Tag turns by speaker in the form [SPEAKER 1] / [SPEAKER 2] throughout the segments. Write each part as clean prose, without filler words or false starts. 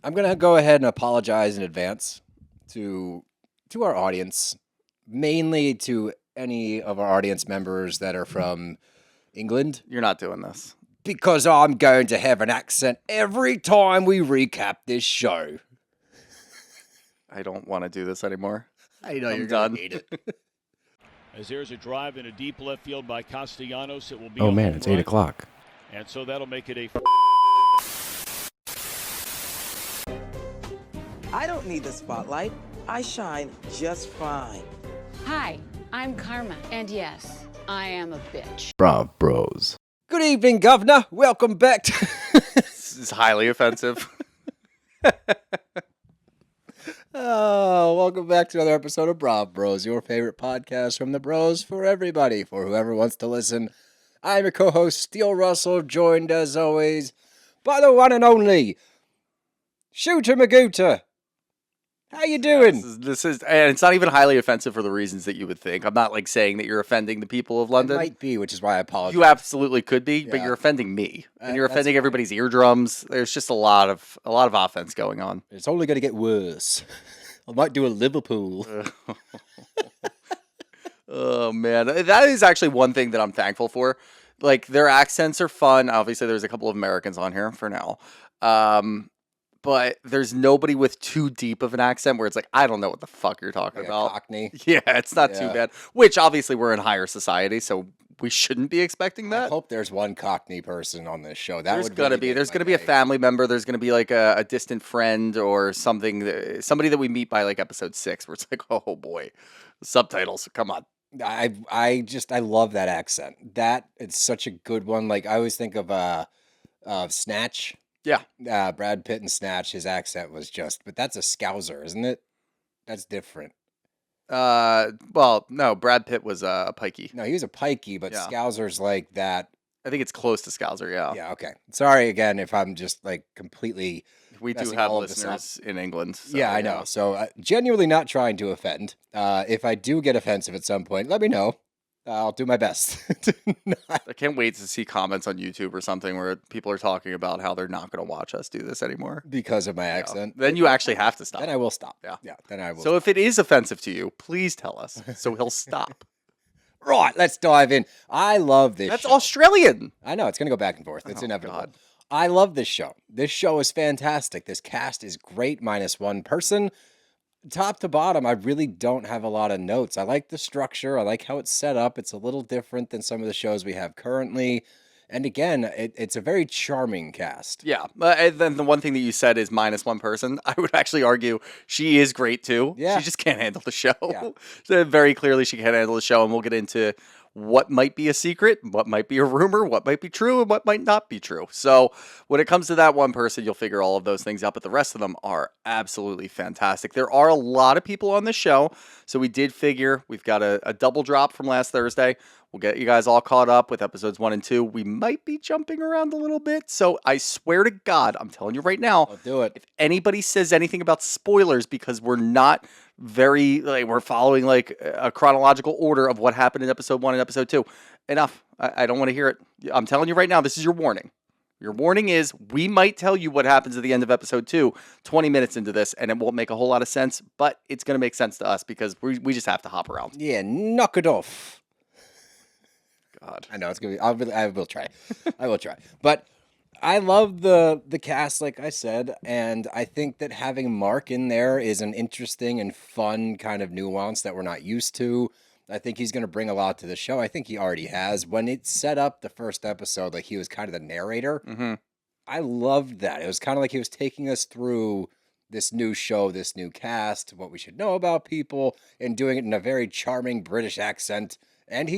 [SPEAKER 1] I'm going to go ahead and apologize in advance to our audience, mainly to any of our audience members that are from England,
[SPEAKER 2] You're not doing this.
[SPEAKER 1] because I'm going to have an accent every time we recap this show.
[SPEAKER 2] I don't want to do this anymore.
[SPEAKER 1] I know
[SPEAKER 2] I'm
[SPEAKER 1] you're
[SPEAKER 2] done.
[SPEAKER 1] going to hate it.
[SPEAKER 3] As there's a drive in a deep left field by Castellanos, it will be
[SPEAKER 1] Oh
[SPEAKER 3] a
[SPEAKER 1] man,
[SPEAKER 3] home
[SPEAKER 1] it's
[SPEAKER 3] run.
[SPEAKER 1] 8 o'clock.
[SPEAKER 3] And so that'll make it a
[SPEAKER 4] I don't need the spotlight. I shine just fine.
[SPEAKER 5] Hi, I'm Karma, and yes, I am a bitch.
[SPEAKER 1] Bruh, bros. Good evening, Governor. Welcome back to...
[SPEAKER 2] This is highly offensive.
[SPEAKER 1] Oh, welcome back to another episode of Brav Bros, your favorite podcast from the bros for everybody, for whoever wants to listen. I'm your co-host, Steele Russell, joined as always by the one and only Shooter Magooter. How you doing?
[SPEAKER 2] This is, and it's not even highly offensive for the reasons that you would think. I'm not like saying that you're offending the people of
[SPEAKER 1] It
[SPEAKER 2] London.
[SPEAKER 1] might be, which is why I apologize.
[SPEAKER 2] You absolutely could be, but
[SPEAKER 1] Yeah.
[SPEAKER 2] you're offending me, and you're
[SPEAKER 1] That's
[SPEAKER 2] offending
[SPEAKER 1] fine.
[SPEAKER 2] everybody's eardrums. There's just a lot of offense going on.
[SPEAKER 1] It's only going to get worse. I might do a Liverpool.
[SPEAKER 2] Oh man, that is actually one thing that I'm thankful for. Like their accents are fun. Obviously, there's a couple of Americans on here for now. But there's nobody with too deep of an accent where it's like, I don't know what the fuck you're talking
[SPEAKER 1] Like a
[SPEAKER 2] about.
[SPEAKER 1] Cockney.
[SPEAKER 2] Yeah, it's not too
[SPEAKER 1] Yeah.
[SPEAKER 2] bad. Which obviously we're in higher society, so we shouldn't be expecting
[SPEAKER 1] I
[SPEAKER 2] that.
[SPEAKER 1] hope there's one Cockney person on this show. That
[SPEAKER 2] There's
[SPEAKER 1] would
[SPEAKER 2] gonna
[SPEAKER 1] really
[SPEAKER 2] be.
[SPEAKER 1] make
[SPEAKER 2] There's
[SPEAKER 1] my
[SPEAKER 2] gonna be a
[SPEAKER 1] day.
[SPEAKER 2] family member. There's gonna be like a distant friend or something. Somebody that we meet by like episode 6, where it's like, oh boy, subtitles. Come on.
[SPEAKER 1] I love that accent. That it's such a good one. Like I always think of Snatch.
[SPEAKER 2] Yeah.
[SPEAKER 1] Brad Pitt and Snatch. His accent was just, but that's a Scouser, isn't it? That's different.
[SPEAKER 2] Well, no, Brad Pitt was a pikey.
[SPEAKER 1] No, he was a pikey, but
[SPEAKER 2] Yeah.
[SPEAKER 1] Scouser's like that.
[SPEAKER 2] I think it's close to Scouser. Yeah.
[SPEAKER 1] Yeah, okay. Sorry again if I'm just like completely.
[SPEAKER 2] We do
[SPEAKER 1] messing
[SPEAKER 2] have
[SPEAKER 1] all of this up.
[SPEAKER 2] listeners in England. So,
[SPEAKER 1] Yeah, I know. So genuinely not trying to offend. If I do get offensive at some point, let me know. I'll do my best. to not-
[SPEAKER 2] I can't wait to see comments on YouTube or something where people are talking about how they're not going to watch us do this anymore.
[SPEAKER 1] because of my
[SPEAKER 2] Yeah.
[SPEAKER 1] accent.
[SPEAKER 2] Then you actually have to stop.
[SPEAKER 1] Then I will stop.
[SPEAKER 2] Yeah.
[SPEAKER 1] Yeah, then I will.
[SPEAKER 2] So if it is offensive to you, please tell us so he'll stop.
[SPEAKER 1] Right, let's dive in. I love this
[SPEAKER 2] That's
[SPEAKER 1] show.
[SPEAKER 2] Australian.
[SPEAKER 1] I know, it's going to go back and forth. It's
[SPEAKER 2] Oh,
[SPEAKER 1] inevitable.
[SPEAKER 2] God.
[SPEAKER 1] I love this show. This show is fantastic. This cast is great, minus one person. Top to bottom, I really don't have a lot of notes. I like the structure. I like how it's set up. It's a little different than some of the shows we have currently. And again, it's a very charming cast.
[SPEAKER 2] Yeah. And then the one thing that you said is minus one person. I would actually argue she is great too.
[SPEAKER 1] Yeah.
[SPEAKER 2] She just can't handle the show.
[SPEAKER 1] Yeah.
[SPEAKER 2] So very clearly she can't handle the show, and we'll get into what might be a secret, what might be a rumor, what might be true, and what might not be true. So when it comes to that one person, you'll figure all of those things out, but the rest of them are absolutely fantastic. There are a lot of people on this show, so we did figure we've got a double drop from last Thursday. We'll get you guys all caught up with episodes 1 and 2. We might be jumping around a little bit, so I swear to God, I'm telling you right now,
[SPEAKER 1] I'll do it.
[SPEAKER 2] if anybody says anything about spoilers because we're not we're following like a chronological order of what happened in episode 1 and episode 2, enough. I don't want to hear it. I'm telling you right now, this is your warning. Your warning is we might tell you what happens at the end of episode 2 20 minutes into this, and it won't make a whole lot of sense, but it's going to make sense to us because we just have to hop around.
[SPEAKER 1] Yeah, knock it off.
[SPEAKER 2] God.
[SPEAKER 1] I know it's gonna be. I will try. I will try. But I love the cast, like I said, and I think that having Mark in there is an interesting and fun kind of nuance that we're not used to. I think he's going to bring a lot to the show. I think he already has. When it set up the first episode, like he was kind of the narrator.
[SPEAKER 2] Mm-hmm.
[SPEAKER 1] I loved that. It was kind of like he was taking us through this new show, this new cast, what we should know about people, and doing it in a very charming British accent. And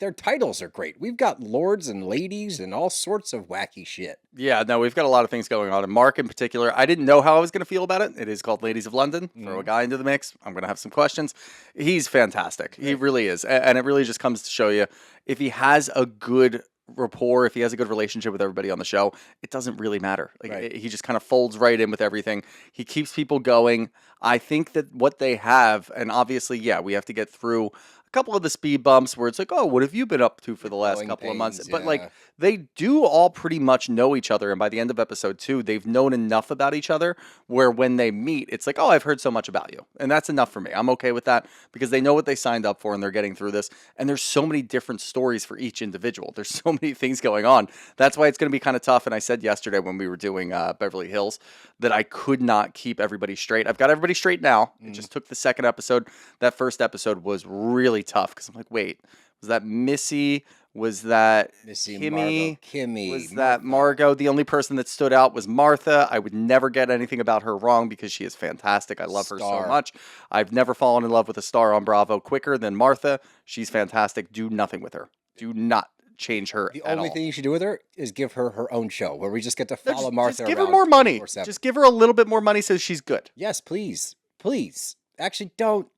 [SPEAKER 1] their titles are great. We've got lords and ladies and all sorts of wacky shit.
[SPEAKER 2] Yeah, no, we've got a lot of things going on. And Mark in particular, I didn't know how I was going to feel about it. It is called Ladies of London. Throw a guy into the mix. I'm going to have some questions. He's fantastic. He really is. And it really just comes to show you, if he has a good rapport, if he has a good relationship with everybody on the show, it doesn't really matter. Like
[SPEAKER 1] Right.
[SPEAKER 2] he just kind of folds right in with everything. He keeps people going. I think that what they have, and obviously, yeah, we have to get through a couple of the speed bumps where it's like, oh, what have you been up to for the last
[SPEAKER 1] Growing
[SPEAKER 2] couple of months?
[SPEAKER 1] pains,
[SPEAKER 2] But
[SPEAKER 1] yeah.
[SPEAKER 2] like they do all pretty much know each other, and by the end of episode 2, they've known enough about each other where when they meet, it's like, oh, I've heard so much about you, and that's enough for me. I'm okay with that because they know what they signed up for and they're getting through this. And there's so many different stories for each individual. There's so many things going on. That's why it's going to be kind of tough. And I said yesterday when we were doing Beverly Hills that I could not keep everybody straight. I've got everybody straight now. It just took the second episode. That first episode was really tough because I'm like, wait, was that Missy? Was that
[SPEAKER 1] Missy,
[SPEAKER 2] Kimmy?
[SPEAKER 1] Margot, Kimmy,
[SPEAKER 2] Was that Margot? The only person that stood out was Martha. I would never get anything about her wrong because she is fantastic. I love her so
[SPEAKER 1] Star.
[SPEAKER 2] much. I've never fallen in love with a star on Bravo quicker than Martha. She's fantastic. Do nothing with her. Do not change her
[SPEAKER 1] The
[SPEAKER 2] at
[SPEAKER 1] only
[SPEAKER 2] all.
[SPEAKER 1] thing you should do with her is give her her own show where we just get to
[SPEAKER 2] No,
[SPEAKER 1] follow
[SPEAKER 2] just
[SPEAKER 1] Martha
[SPEAKER 2] give her
[SPEAKER 1] around
[SPEAKER 2] more money.
[SPEAKER 1] 24/7.
[SPEAKER 2] Just give her a little bit more money so she's good.
[SPEAKER 1] Yes, please. Please. Actually, don't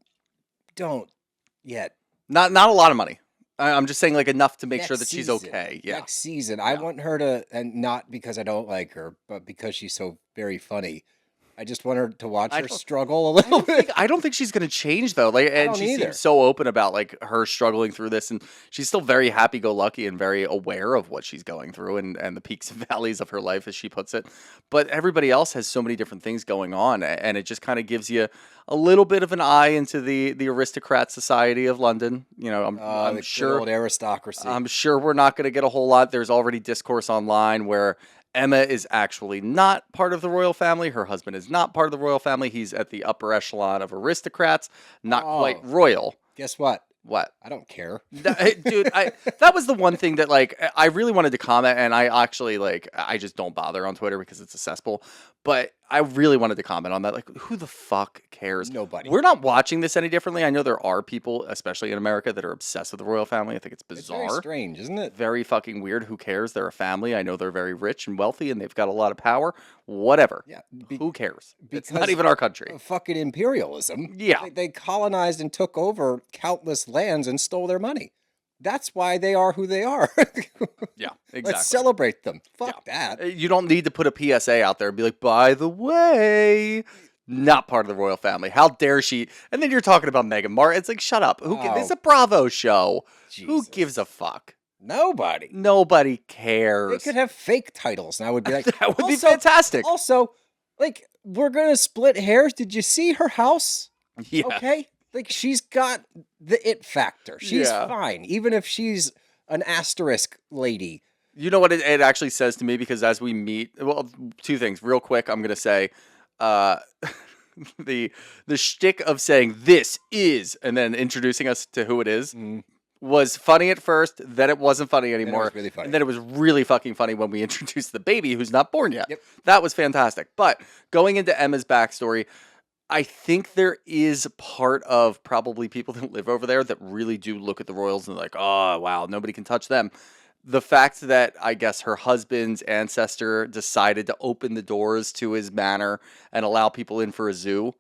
[SPEAKER 1] yet.
[SPEAKER 2] Not a lot of money. I'm just saying like enough to make sure that
[SPEAKER 1] Next
[SPEAKER 2] she's
[SPEAKER 1] season.
[SPEAKER 2] okay. Yeah.
[SPEAKER 1] Next season. I want her to, and not because I don't like her, but because she's so very funny. I just want her to watch
[SPEAKER 2] I
[SPEAKER 1] her
[SPEAKER 2] don't-
[SPEAKER 1] struggle a little bit.
[SPEAKER 2] I don't think she's gonna change though. Like, and
[SPEAKER 1] don't
[SPEAKER 2] she
[SPEAKER 1] either.
[SPEAKER 2] seems so open about like her struggling through this, and she's still very happy-go-lucky and very aware of what she's going through and the peaks and valleys of her life, as she puts it. But everybody else has so many different things going on, and it just kind of gives you a little bit of an eye into the aristocrat society of London. You know, I'm
[SPEAKER 1] The good
[SPEAKER 2] sure
[SPEAKER 1] old aristocracy.
[SPEAKER 2] I'm sure we're not going to get a whole lot. There's already discourse online where Emma is actually not part of the royal family. Her husband is not part of the royal family. He's at the upper echelon of aristocrats, not quite
[SPEAKER 1] Oh.
[SPEAKER 2] royal.
[SPEAKER 1] Guess what?
[SPEAKER 2] What?
[SPEAKER 1] I don't care.
[SPEAKER 2] Dude, that was the one thing that like I really wanted to comment, and I actually like I just don't bother on Twitter because it's a cesspool. But I really wanted to comment on that. Like, who the fuck cares?
[SPEAKER 1] Nobody.
[SPEAKER 2] We're not watching this any differently. I know there are people, especially in America, that are obsessed with the royal family. I think it's
[SPEAKER 1] It's very
[SPEAKER 2] bizarre.
[SPEAKER 1] strange, isn't it?
[SPEAKER 2] Very fucking weird. Who cares? They're a family. I know they're very rich and wealthy and they've got a lot of power. Whatever.
[SPEAKER 1] Yeah.
[SPEAKER 2] Who cares? It's
[SPEAKER 1] because
[SPEAKER 2] not even our country.
[SPEAKER 1] of fucking imperialism.
[SPEAKER 2] Yeah.
[SPEAKER 1] They colonized and took over countless lands and stole their money. That's why they are who they are.
[SPEAKER 2] Yeah, exactly.
[SPEAKER 1] Let's celebrate them. Fuck that.
[SPEAKER 2] You don't need to put a PSA out there and be like, by the way, not part of the royal family. How dare she? And then you're talking about Meghan Markle. It's like, shut up. This is a Bravo show. Who
[SPEAKER 1] Jesus.
[SPEAKER 2] gives a fuck?
[SPEAKER 1] Nobody.
[SPEAKER 2] Nobody
[SPEAKER 1] They
[SPEAKER 2] cares.
[SPEAKER 1] could have fake titles, and I would be like,
[SPEAKER 2] That would be
[SPEAKER 1] Also-
[SPEAKER 2] fantastic.
[SPEAKER 1] Also, like, we're gonna split hairs. Did you see her house?
[SPEAKER 2] Yeah.
[SPEAKER 1] Okay, like she's got the it factor. She's
[SPEAKER 2] Yeah.
[SPEAKER 1] fine, even if she's an asterisk lady.
[SPEAKER 2] You know what it actually says to me? Because as we meet, well, two things real quick. I'm gonna say, the shtick of saying this is, and then introducing us to who it is, was funny at first. Then it wasn't funny anymore.
[SPEAKER 1] really funny.
[SPEAKER 2] And then it was really fucking funny when we introduced the baby who's not born yet.
[SPEAKER 1] Yep.
[SPEAKER 2] That was fantastic. But going into Emma's backstory, I think there is part of probably people that live over there that really do look at the royals and like, oh, wow, nobody can touch them. The fact that I guess her husband's ancestor decided to open the doors to his manor and allow people in for a zoo,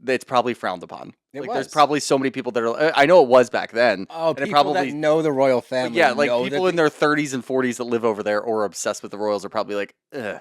[SPEAKER 2] it's probably frowned upon.
[SPEAKER 1] It
[SPEAKER 2] There's
[SPEAKER 1] was.
[SPEAKER 2] probably so many people that are, I know it was back then.
[SPEAKER 1] Oh,
[SPEAKER 2] and it
[SPEAKER 1] people
[SPEAKER 2] probably,
[SPEAKER 1] that know the royal family.
[SPEAKER 2] yeah, like
[SPEAKER 1] know
[SPEAKER 2] people
[SPEAKER 1] that
[SPEAKER 2] in their 30s and 40s that live over there or are obsessed with the royals are probably like, ugh,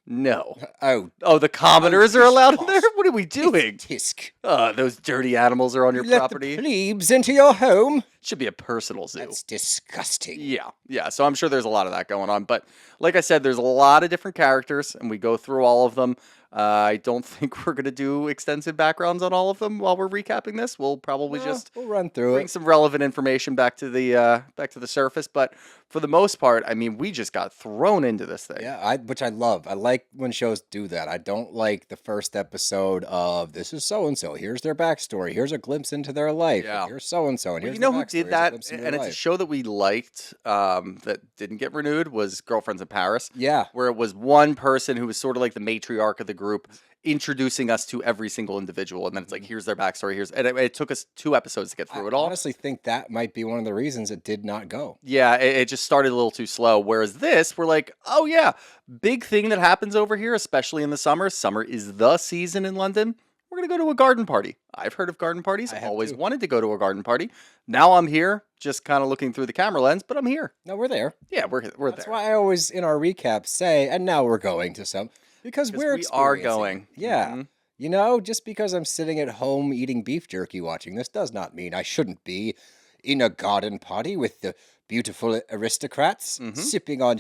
[SPEAKER 2] no.
[SPEAKER 1] Oh,
[SPEAKER 2] The commoners are allowed in
[SPEAKER 1] boss.
[SPEAKER 2] there? What are we doing?
[SPEAKER 1] tisk.
[SPEAKER 2] Those dirty animals are on your
[SPEAKER 1] You let
[SPEAKER 2] property.
[SPEAKER 1] the plebes into your home.
[SPEAKER 2] Should be a personal zoo.
[SPEAKER 1] That's disgusting.
[SPEAKER 2] Yeah. So I'm sure there's a lot of that going on. But like I said, there's a lot of different characters, and we go through all of them. I don't think we're going to do extensive backgrounds on all of them while we're recapping this. We'll probably just
[SPEAKER 1] We'll run through
[SPEAKER 2] bring
[SPEAKER 1] it.
[SPEAKER 2] some relevant information back to the surface. But for the most part, I mean, we just got thrown into this thing.
[SPEAKER 1] Yeah, which I love. I like when shows do that. I don't like the first episode of this is so and so. Here's their backstory. Here's a glimpse into their life.
[SPEAKER 2] Yeah.
[SPEAKER 1] Here's so and so. And
[SPEAKER 2] Well,
[SPEAKER 1] here's
[SPEAKER 2] you know
[SPEAKER 1] the
[SPEAKER 2] who
[SPEAKER 1] backstory.
[SPEAKER 2] did
[SPEAKER 1] Here's a
[SPEAKER 2] that,
[SPEAKER 1] glimpse into
[SPEAKER 2] and
[SPEAKER 1] their
[SPEAKER 2] it's a
[SPEAKER 1] life.
[SPEAKER 2] show that we liked that didn't get renewed was Girlfriends in Paris.
[SPEAKER 1] Yeah.
[SPEAKER 2] Where it was one person who was sort of like the matriarch of the group introducing us to every single individual, and then it's like, here's their backstory, and it took us 2 episodes to get through it all.
[SPEAKER 1] I honestly think that might be one of the reasons it did not go.
[SPEAKER 2] Yeah, it just started a little too slow. Whereas this, we're like, oh yeah, big thing that happens over here, especially in the summer. Summer is the season in London. We're going to go to a garden party. I've heard of garden parties.
[SPEAKER 1] I
[SPEAKER 2] I've
[SPEAKER 1] have
[SPEAKER 2] always
[SPEAKER 1] too.
[SPEAKER 2] wanted to go to a garden party. Now I'm here, just kind of looking through the camera lens, but I'm here.
[SPEAKER 1] No, we're there.
[SPEAKER 2] Yeah, we're
[SPEAKER 1] That's
[SPEAKER 2] there.
[SPEAKER 1] why I always in our recaps say, and now we're going to some because we're
[SPEAKER 2] we are
[SPEAKER 1] experiencing
[SPEAKER 2] going.
[SPEAKER 1] it. Yeah.
[SPEAKER 2] Mhm.
[SPEAKER 1] You know, just because I'm sitting at home eating beef jerky watching this does not mean I shouldn't be in a garden party with the beautiful aristocrats sipping on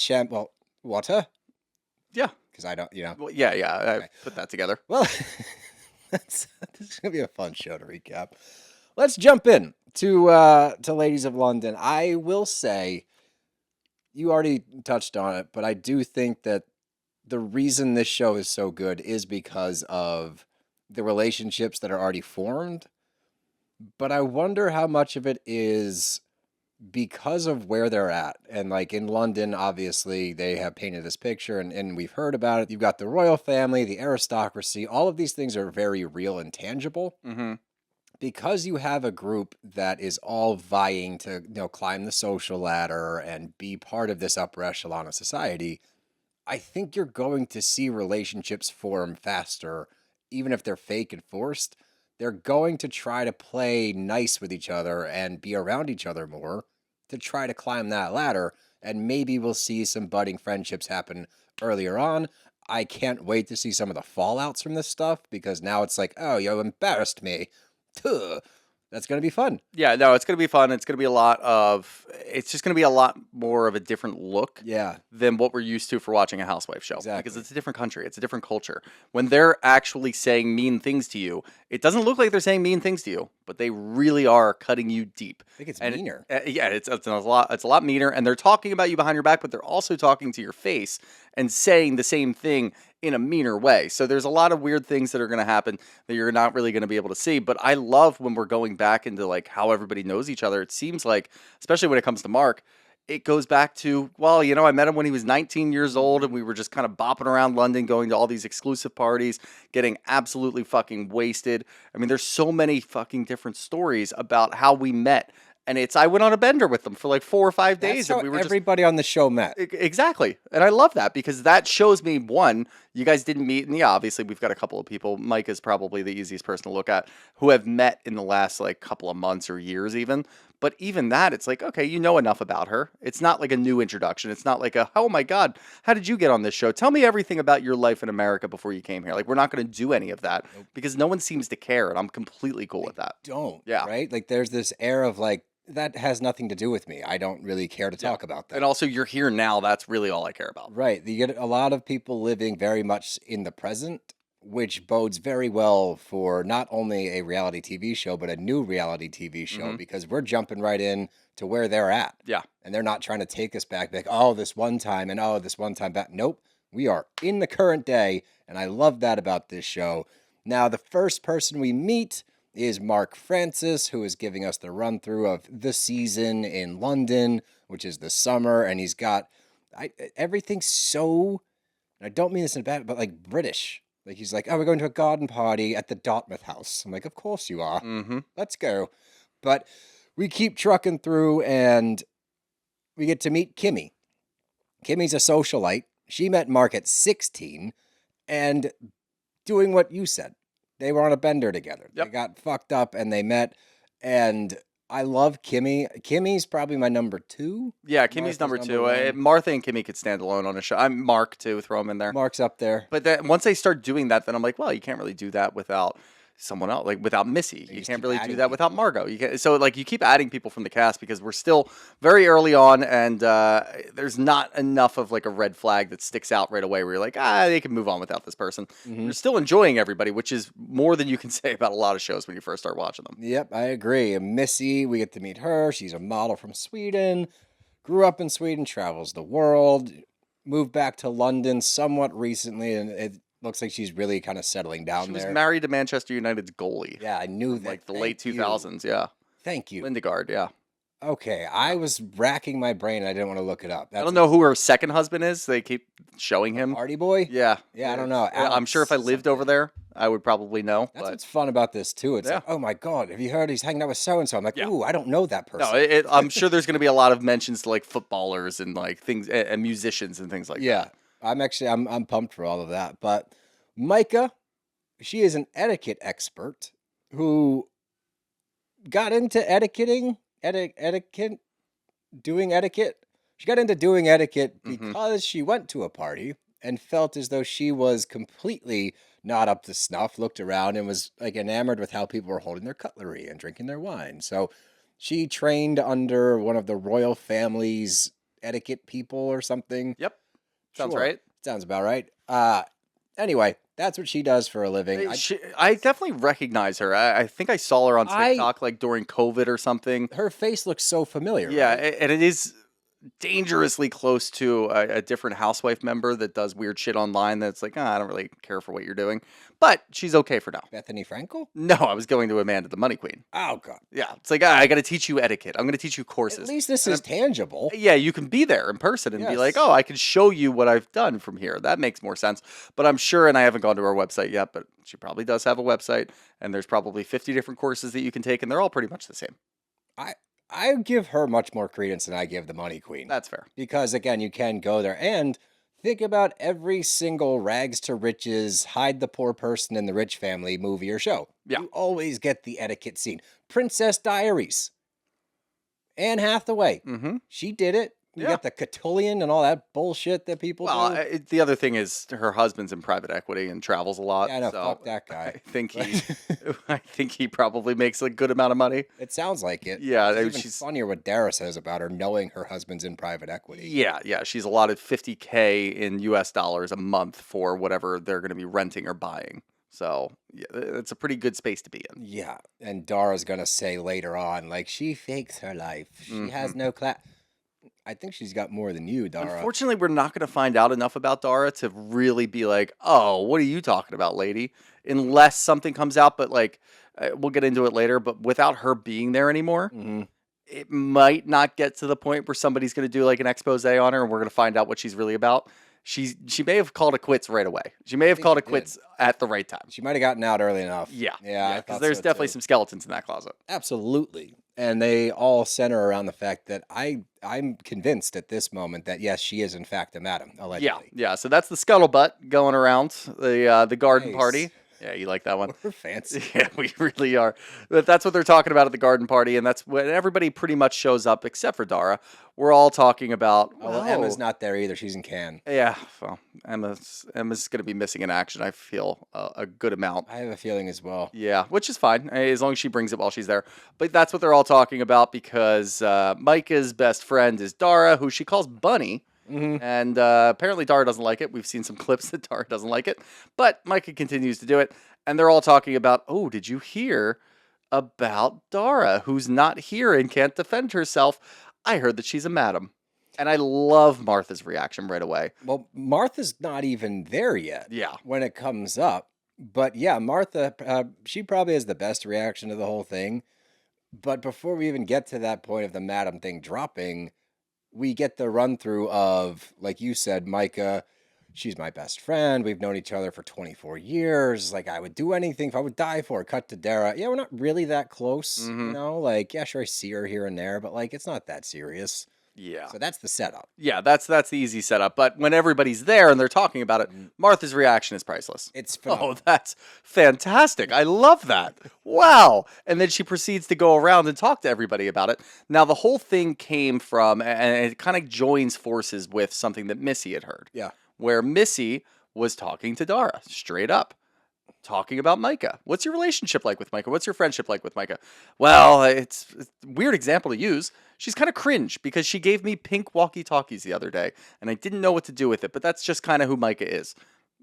[SPEAKER 1] water.
[SPEAKER 2] Yeah.
[SPEAKER 1] Because I don't,
[SPEAKER 2] Well, yeah. I put that together.
[SPEAKER 1] Well, this is gonna be a fun show to recap. Let's jump in to Ladies of London. I will say, you already touched on it, but I do think that the reason this show is so good is because of the relationships that are already formed. But I wonder how much of it is because of where they're at. And like in London, obviously, they have painted this picture and we've heard about it. You've got the royal family, the aristocracy. All of these things are very real and tangible.
[SPEAKER 2] Mm-hmm.
[SPEAKER 1] Because you have a group that is all vying to climb the social ladder and be part of this upper echelon of society, I think you're going to see relationships form faster, even if they're fake and forced. They're going to try to play nice with each other and be around each other more to try to climb that ladder. And maybe we'll see some budding friendships happen earlier on. I can't wait to see some of the fallouts from this stuff because now it's like, oh, you embarrassed me. Tuh. That's going to be fun.
[SPEAKER 2] Yeah, no, it's going to be fun. It's going to be it's just going to be a lot more of a different look than what we're used to for watching a housewife show.
[SPEAKER 1] Exactly.
[SPEAKER 2] Because it's a different country. It's a different culture. When they're actually saying mean things to you, it doesn't look like they're saying mean things to you, but they really are cutting you deep.
[SPEAKER 1] I think it's meaner.
[SPEAKER 2] It's a lot meaner. And they're talking about you behind your back, but they're also talking to your face and saying the same thing in a meaner way. So there's a lot of weird things that are going to happen that you're not really going to be able to see. But I love when we're going back into like how everybody knows each other. It seems like, especially when it comes to Mark, it goes back to, well, I met him when he was 19 years old and we were just kind of bopping around London, going to all these exclusive parties, getting absolutely fucking wasted. I mean, there's so many fucking different stories about how we met. And I went on a bender with them for like 4 or 5 days.
[SPEAKER 1] That's how everybody on the show met.
[SPEAKER 2] Exactly. And I love that because that shows me, one, you guys didn't meet. And yeah, obviously we've got a couple of people. Micah is probably the easiest person to look at who have met in the last like couple of months or years even. But even that, it's like, okay, you know enough about her. It's not like a new introduction. It's not like oh my God, how did you get on this show? Tell me everything about your life in America before you came here. Like, we're not going to do any of that because no one seems to care. And I'm completely cool with that.
[SPEAKER 1] Don't.
[SPEAKER 2] Yeah.
[SPEAKER 1] Right? Like, there's this air of like, that has nothing to do with me. I don't really care to talk about that.
[SPEAKER 2] And also, you're here now. That's really all I care about.
[SPEAKER 1] Right. You get a lot of people living very much in the present, which bodes very well for not only a reality TV show, but a new reality TV show because we're jumping right in to where they're at.
[SPEAKER 2] Yeah.
[SPEAKER 1] And they're not trying to take us back, like, oh, this one time and oh, this one time back. Nope. We are in the current day. And I love that about this show. Now, the first person we meet is Mark Francis, who is giving us the run through of the season in London, which is the summer, and he's got everything so, I don't mean this in a bad, but like British. Like he's like, oh, we're going to a garden party at the Dartmouth house. I'm like, of course you are.
[SPEAKER 2] Mm-hmm.
[SPEAKER 1] Let's go. But we keep trucking through, and we get to meet Kimmy. Kimmy's a socialite. She met Mark at 16, and doing what you said. They were on a bender together.
[SPEAKER 2] Yep.
[SPEAKER 1] They got fucked up and they met. And I love Kimmy. Kimmy's probably my number 2.
[SPEAKER 2] Yeah, Kimmy's number 2. Martha and Kimmy could stand alone on a show. I'm Mark too. Throw him in there.
[SPEAKER 1] Mark's up there.
[SPEAKER 2] But then once they start doing that, then I'm like, well, you can't really do that without someone else, like without Missy. You can't really do that without Margot. So like you keep adding people from the cast because we're still very early on, and there's not enough of like a red flag that sticks out right away where you're like, they can move on without this person. You're still enjoying everybody, which is more than you can say about a lot of shows when you first start watching them.
[SPEAKER 1] Yep, I agree. And Missy, we get to meet her. She's a model from Sweden, grew up in Sweden, travels the world, moved back to London somewhat recently, and it looks like she's really kind of settling down there.
[SPEAKER 2] She was married to Manchester United's goalie.
[SPEAKER 1] Yeah, I knew that.
[SPEAKER 2] Like the late 2000s, yeah.
[SPEAKER 1] Thank you.
[SPEAKER 2] Lindegaard, yeah.
[SPEAKER 1] Okay, I was racking my brain. I didn't want to look it up.
[SPEAKER 2] I don't know who her second husband is. They keep showing him.
[SPEAKER 1] Artie Boy?
[SPEAKER 2] Yeah.
[SPEAKER 1] Yeah, I don't know.
[SPEAKER 2] I'm sure if I lived over there, I would probably know.
[SPEAKER 1] That's what's fun about this, too. It's like, oh my God, have you heard he's hanging out with so-and-so? I'm like, ooh, I don't know that person.
[SPEAKER 2] No, I'm sure there's going to be a lot of mentions to like footballers and like things and musicians and things like that.
[SPEAKER 1] Yeah, I'm pumped for all of that. But Micah, she is an etiquette expert who got into doing etiquette. She got into doing etiquette because she went to a party and felt as though she was completely not up to snuff, looked around and was like enamored with how people were holding their cutlery and drinking their wine. So She trained under one of the royal family's etiquette people or something.
[SPEAKER 2] Yep. Sounds
[SPEAKER 1] Sure.
[SPEAKER 2] right.
[SPEAKER 1] Sounds about right. Anyway, that's what she does for a living.
[SPEAKER 2] I definitely recognize her. I think I saw her on
[SPEAKER 1] I-
[SPEAKER 2] TikTok like during COVID or something.
[SPEAKER 1] Her face looks so familiar.
[SPEAKER 2] Yeah,
[SPEAKER 1] right?
[SPEAKER 2] and it is dangerously close to a different housewife member that does weird shit online that's like, I don't really care for what you're doing. But she's okay for now.
[SPEAKER 1] Bethany Frankel?
[SPEAKER 2] No, I was going to Amanda the Money Queen.
[SPEAKER 1] Oh, God.
[SPEAKER 2] Yeah, it's like, I got to teach you etiquette. I'm going to teach you courses.
[SPEAKER 1] At least this is tangible.
[SPEAKER 2] Yeah, you can be there in person and be like,
[SPEAKER 1] Yes.
[SPEAKER 2] oh, I can show you what I've done from here. That makes more sense. But I'm sure, and I haven't gone to her website yet, but she probably does have a website, and there's probably 50 different courses that you can take, and they're all pretty much the same.
[SPEAKER 1] I give her much more credence than I give the Money Queen.
[SPEAKER 2] That's fair.
[SPEAKER 1] Because, again, you can go there. And think about every single rags to riches, hide the poor person in the rich family movie or show.
[SPEAKER 2] Yeah.
[SPEAKER 1] You always get the etiquette scene. Princess Diaries. Anne Hathaway.
[SPEAKER 2] Mm-hmm.
[SPEAKER 1] She did it. You
[SPEAKER 2] Yeah.
[SPEAKER 1] got the cotillion and all that bullshit that people
[SPEAKER 2] Well,
[SPEAKER 1] do.
[SPEAKER 2] the other thing is her husband's in private equity and travels a lot.
[SPEAKER 1] Yeah, I know,
[SPEAKER 2] so
[SPEAKER 1] fuck that
[SPEAKER 2] I
[SPEAKER 1] guy.
[SPEAKER 2] think I think he probably makes a good amount of money.
[SPEAKER 1] It sounds like it.
[SPEAKER 2] Yeah,
[SPEAKER 1] It's
[SPEAKER 2] I mean,
[SPEAKER 1] even
[SPEAKER 2] she's-
[SPEAKER 1] funnier what Dara says about her knowing her husband's in private equity.
[SPEAKER 2] Yeah, she's allotted $50K in US dollars a month for whatever they're going to be renting or buying. So yeah, it's a pretty good space to be in.
[SPEAKER 1] Yeah, and Dara's gonna say later on, like, she fakes her life. She has no class. I think she's got more than you, Dara.
[SPEAKER 2] Unfortunately, we're not going to find out enough about Dara to really be like, oh, what are you talking about, lady? Unless something comes out, but like, we'll get into it later. But without her being there anymore,
[SPEAKER 1] Mhm.
[SPEAKER 2] it might not get to the point where somebody's going to do like an expose on her and we're going to find out what she's really about. She may have called it quits right away. She may have
[SPEAKER 1] think
[SPEAKER 2] called
[SPEAKER 1] she
[SPEAKER 2] it quits at the right time.
[SPEAKER 1] She might have gotten out early enough.
[SPEAKER 2] Yeah,
[SPEAKER 1] I
[SPEAKER 2] because
[SPEAKER 1] thought
[SPEAKER 2] there's
[SPEAKER 1] so,
[SPEAKER 2] definitely
[SPEAKER 1] too.
[SPEAKER 2] some skeletons in that closet.
[SPEAKER 1] Absolutely. And they all center around the fact that I'm convinced at this moment that yes, she is in fact a madam, allegedly.
[SPEAKER 2] Yeah. So that's the scuttlebutt going around the garden
[SPEAKER 1] Nice.
[SPEAKER 2] party. Yeah, you like that one?
[SPEAKER 1] We're fancy.
[SPEAKER 2] Yeah, we really are. But that's what they're talking about at the garden party, and that's when everybody pretty much shows up except for Dara. We're all talking about.
[SPEAKER 1] Oh, well, Emma's not there either. She's in Cannes.
[SPEAKER 2] Yeah, well, Emma's going to be missing in action. I feel a good amount.
[SPEAKER 1] I have a feeling as well.
[SPEAKER 2] Yeah, which is fine as long as she brings it while she's there. But that's what they're all talking about because Micah's best friend is Dara, who she calls Bunny. And apparently Dara doesn't like it. We've seen some clips that Dara doesn't like it. But Micah continues to do it. And they're all talking about, oh, did you hear about Dara, who's not here and can't defend herself? I heard that she's a madam. And I love Martha's reaction right away.
[SPEAKER 1] Well, Martha's not even there yet.
[SPEAKER 2] Yeah.
[SPEAKER 1] When it comes up. But yeah, Martha, she probably has the best reaction to the whole thing. But before we even get to that point of the madam thing dropping, we get the run through of, like you said, Micah, she's my best friend. We've known each other for 24 years. Like, I would do anything if I would die for her. Cut to Dara. Yeah, we're not really that close, you know? Like, yeah, sure, I see her here and there, but, like, it's not that serious.
[SPEAKER 2] Yeah.
[SPEAKER 1] So that's the setup.
[SPEAKER 2] Yeah, that's the easy setup. But when everybody's there and they're talking about it, Martha's reaction is priceless.
[SPEAKER 1] It's
[SPEAKER 2] Oh,
[SPEAKER 1] phenomenal.
[SPEAKER 2] that's fantastic. I love that. Wow. And then she proceeds to go around and talk to everybody about it. Now, the whole thing came from, and it kind of joins forces with something that Missy had heard.
[SPEAKER 1] Yeah.
[SPEAKER 2] Where Missy was talking to Dara straight up. Talking about Micah. What's your relationship like with Micah? What's your friendship like with Micah? Well, it's a weird example to use. She's kind of cringe because she gave me pink walkie-talkies the other day, and I didn't know what to do with it, but that's just kind of who Micah is.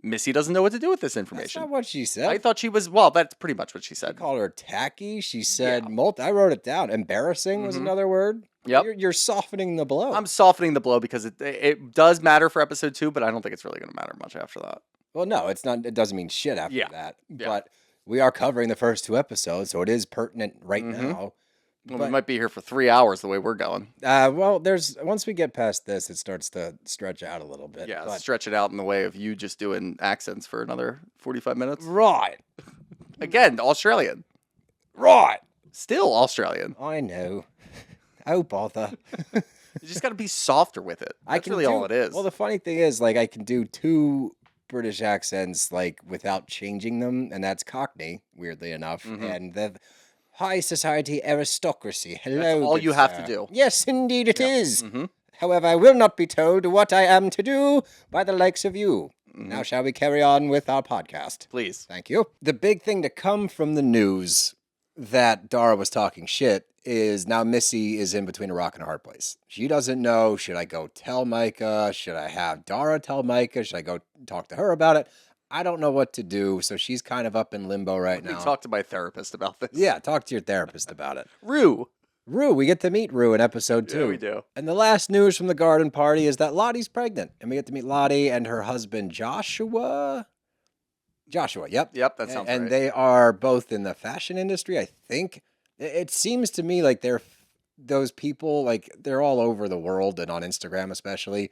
[SPEAKER 2] Missy doesn't know what to do with this
[SPEAKER 1] That's
[SPEAKER 2] information.
[SPEAKER 1] not what she said.
[SPEAKER 2] I thought she was, well, that's pretty much what she
[SPEAKER 1] I
[SPEAKER 2] said.
[SPEAKER 1] called her tacky. She said, I wrote it down. Embarrassing was another word.
[SPEAKER 2] Yep.
[SPEAKER 1] You're softening the blow.
[SPEAKER 2] I'm softening the blow because it does matter for episode 2, but I don't think it's really going to matter much after that.
[SPEAKER 1] Well, no, it's not. It doesn't mean shit after
[SPEAKER 2] Yeah.
[SPEAKER 1] that.
[SPEAKER 2] Yeah.
[SPEAKER 1] But we are covering the first 2 episodes, so it is pertinent right now.
[SPEAKER 2] Well, we might be here for 3 hours the way we're going.
[SPEAKER 1] Well, once we get past this, it starts to stretch out a little bit.
[SPEAKER 2] Yeah,
[SPEAKER 1] but,
[SPEAKER 2] stretch it out in the way of you just doing accents for another 45 minutes.
[SPEAKER 1] right,
[SPEAKER 2] Again, Australian.
[SPEAKER 1] right.
[SPEAKER 2] Still Australian.
[SPEAKER 1] I know. Oh bother.
[SPEAKER 2] You just got to be softer with it. That's really all it is.
[SPEAKER 1] Well, the funny thing is, like, I can do 2 British accents like without changing them, and that's Cockney, weirdly enough, and the high society aristocracy. Hello,
[SPEAKER 2] That's all
[SPEAKER 1] good
[SPEAKER 2] you have
[SPEAKER 1] sir.
[SPEAKER 2] to do.
[SPEAKER 1] Yes, indeed it is. However, I will not be told what I am to do by the likes of you. Now, shall we carry on with our podcast?
[SPEAKER 2] Please.
[SPEAKER 1] Thank you. The big thing to come from the news that Dara was talking shit is now Missy is in between a rock and a hard place. She doesn't know, should I go tell Micah? Should I have Dara tell Micah? Should I go talk to her about it? I don't know what to do, so she's kind of up in limbo right
[SPEAKER 2] Let me
[SPEAKER 1] now.
[SPEAKER 2] talk to my therapist about this.
[SPEAKER 1] Yeah, talk to your therapist about it.
[SPEAKER 2] Rue.
[SPEAKER 1] Rue, we get to meet Rue in episode 2.
[SPEAKER 2] Yeah, we do.
[SPEAKER 1] And the last news from the garden party is that Lottie's pregnant. And we get to meet Lottie and her husband Joshua. Joshua, yep.
[SPEAKER 2] Yep, that sounds
[SPEAKER 1] And
[SPEAKER 2] right.
[SPEAKER 1] they are both in the fashion industry, I think. It seems to me like those people, like, they're all over the world and on Instagram especially.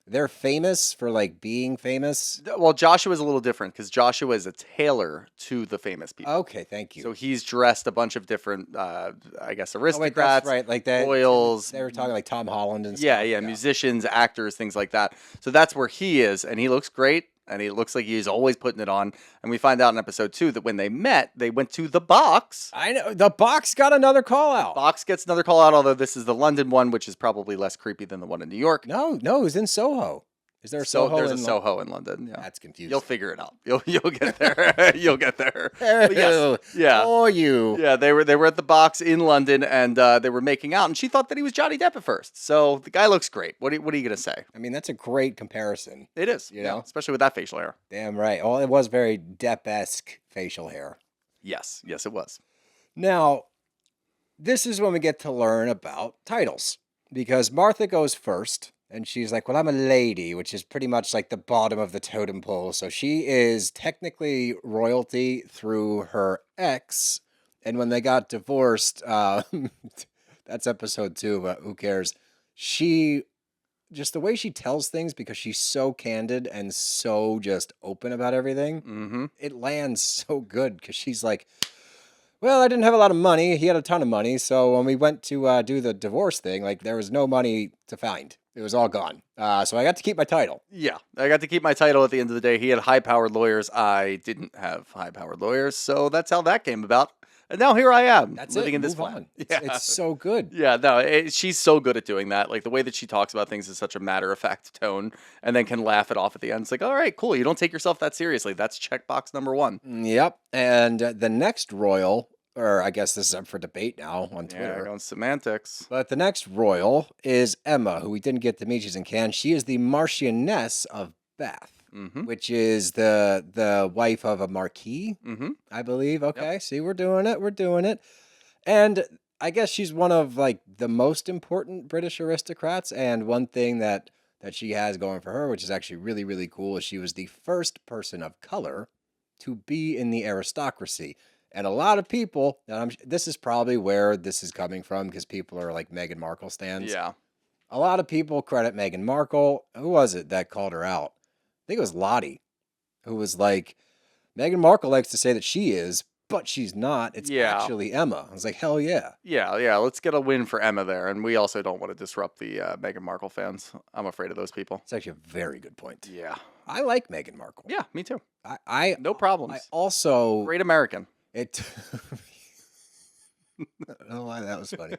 [SPEAKER 1] They're famous for, like, being famous.
[SPEAKER 2] Well, Joshua's a little different because Joshua is a tailor to the famous people.
[SPEAKER 1] Okay, thank you.
[SPEAKER 2] So he's dressed a bunch of different, I guess,
[SPEAKER 1] Oh, wait,
[SPEAKER 2] aristocrats,
[SPEAKER 1] that's right. Like that.
[SPEAKER 2] royals.
[SPEAKER 1] They were talking like Tom Holland and stuff.
[SPEAKER 2] Yeah, musicians, actors, things like that. So that's where he is, and he looks great, and he looks like he's always putting it on. And we find out in episode 2 that when they met, they went to the box.
[SPEAKER 1] I know. The box got another call out.
[SPEAKER 2] Box gets another call out, although this is the London one, which is probably less creepy than the one in New York.
[SPEAKER 1] No, it was in Soho. Is there a
[SPEAKER 2] So
[SPEAKER 1] Soho?
[SPEAKER 2] there's a
[SPEAKER 1] in
[SPEAKER 2] Soho in London. Yeah.
[SPEAKER 1] That's confusing.
[SPEAKER 2] You'll figure it out. You'll get there. You'll get there. But yes, yeah.
[SPEAKER 1] Oh, you.
[SPEAKER 2] Yeah, they were at the box in London, and they were making out, and she thought that he was Johnny Depp at first. So the guy looks great. What are you gonna say?
[SPEAKER 1] I mean, that's a great comparison.
[SPEAKER 2] It is,
[SPEAKER 1] You know?
[SPEAKER 2] especially with that facial hair.
[SPEAKER 1] Damn right. Well, it was very Depp-esque facial hair.
[SPEAKER 2] Yes, it was.
[SPEAKER 1] Now, this is when we get to learn about titles. Because Martha goes first, and she's like, well, I'm a lady, which is pretty much like the bottom of the totem pole. So she is technically royalty through her ex. And when they got divorced, that's episode 2, but who cares? Just the way she tells things, because she's so candid and so just open about everything,
[SPEAKER 2] Mm-hmm.
[SPEAKER 1] it lands so good because she's like, well, I didn't have a lot of money. He had a ton of money. So when we went to do the divorce thing, like there was no money to find. It was all gone. So I got to keep my title.
[SPEAKER 2] Yeah, I got to keep my title at the end of the day. He had high-powered lawyers. I didn't have high-powered lawyers, so that's how that came about. And now here I am,
[SPEAKER 1] That's
[SPEAKER 2] living
[SPEAKER 1] it.
[SPEAKER 2] in this
[SPEAKER 1] Move
[SPEAKER 2] flat.
[SPEAKER 1] on.
[SPEAKER 2] Yeah.
[SPEAKER 1] It's so good.
[SPEAKER 2] Yeah, no, she's so good at doing that. Like the way that she talks about things is such a matter-of-fact tone, and then can laugh it off at the end. It's like, all right, cool. You don't take yourself that seriously. That's checkbox number 1.
[SPEAKER 1] Yep. And the next royal, or I guess this is up for debate now on
[SPEAKER 2] Yeah,
[SPEAKER 1] Twitter.
[SPEAKER 2] going semantics.
[SPEAKER 1] But the next royal is Emma, who we didn't get to meet. She's in Cannes. She is the Marchioness of Bath,
[SPEAKER 2] Mm-hmm.
[SPEAKER 1] which is the wife of a marquis,
[SPEAKER 2] Mm-hmm.
[SPEAKER 1] I believe. Okay, see, we're doing it. And I guess she's one of like the most important British aristocrats. And one thing that she has going for her, which is actually really, really cool, is she was the first person of color to be in the aristocracy. And a lot of people, and this is probably where this is coming from, because people are like Meghan Markle stans.
[SPEAKER 2] Yeah.
[SPEAKER 1] A lot of people credit Meghan Markle. Who was it that called her out? I think it was Lottie, who was like, Meghan Markle likes to say that she is, but she's not. It's actually Emma. I was like, hell yeah.
[SPEAKER 2] Yeah. Let's get a win for Emma there. And we also don't want to disrupt the Meghan Markle fans. I'm afraid of those people.
[SPEAKER 1] It's actually a very good point.
[SPEAKER 2] Yeah.
[SPEAKER 1] I like Meghan Markle.
[SPEAKER 2] Yeah, me too.
[SPEAKER 1] I
[SPEAKER 2] No problems.
[SPEAKER 1] I also
[SPEAKER 2] Great American.
[SPEAKER 1] it. I don't know why that was funny.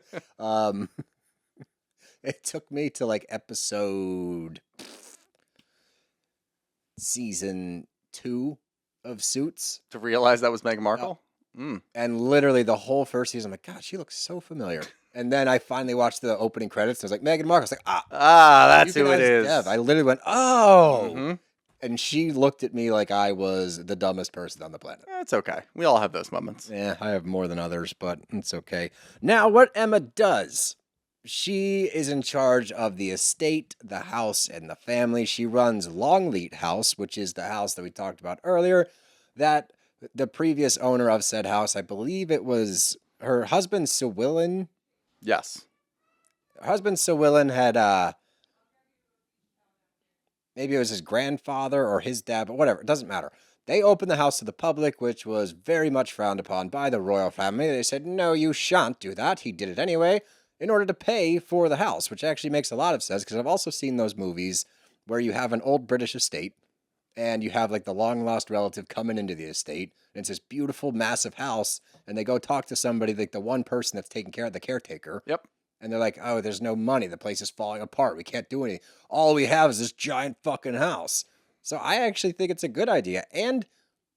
[SPEAKER 1] It took me to like season 2 of Suits.
[SPEAKER 2] To realize that was Meghan Markle? Mm.
[SPEAKER 1] And literally the whole first season, I'm like, God, she looks so familiar. And then I finally watched the opening credits. And I was like, Meghan Markle. I was like,
[SPEAKER 2] That's
[SPEAKER 1] you
[SPEAKER 2] who it
[SPEAKER 1] guys
[SPEAKER 2] is.
[SPEAKER 1] Dev. I literally went, oh.
[SPEAKER 2] Mhm.
[SPEAKER 1] And she looked at me like I was the dumbest person on the planet.
[SPEAKER 2] It's okay. We all have those moments.
[SPEAKER 1] Yeah, I have more than others, but it's okay. Now, what Emma does, she is in charge of the estate, the house, and the family. She runs Longleat House, which is the house that we talked about earlier, that the previous owner of said house, I believe it was her husband, Sewillen.
[SPEAKER 2] Yes.
[SPEAKER 1] Her husband, Sewillen, had, maybe it was his grandfather or his dad, but whatever, it doesn't matter. They opened the house to the public, which was very much frowned upon by the royal family. They said, no, you shan't do that. He did it anyway in order to pay for the house, which actually makes a lot of sense because I've also seen those movies where you have an old British estate and you have like the long lost relative coming into the estate and it's this beautiful, massive house and they go talk to somebody, like the one person that's taking care of the caretaker.
[SPEAKER 2] Yep.
[SPEAKER 1] And they're like, oh, there's no money. The place is falling apart. We can't do anything. All we have is this giant fucking house. So I actually think it's a good idea. And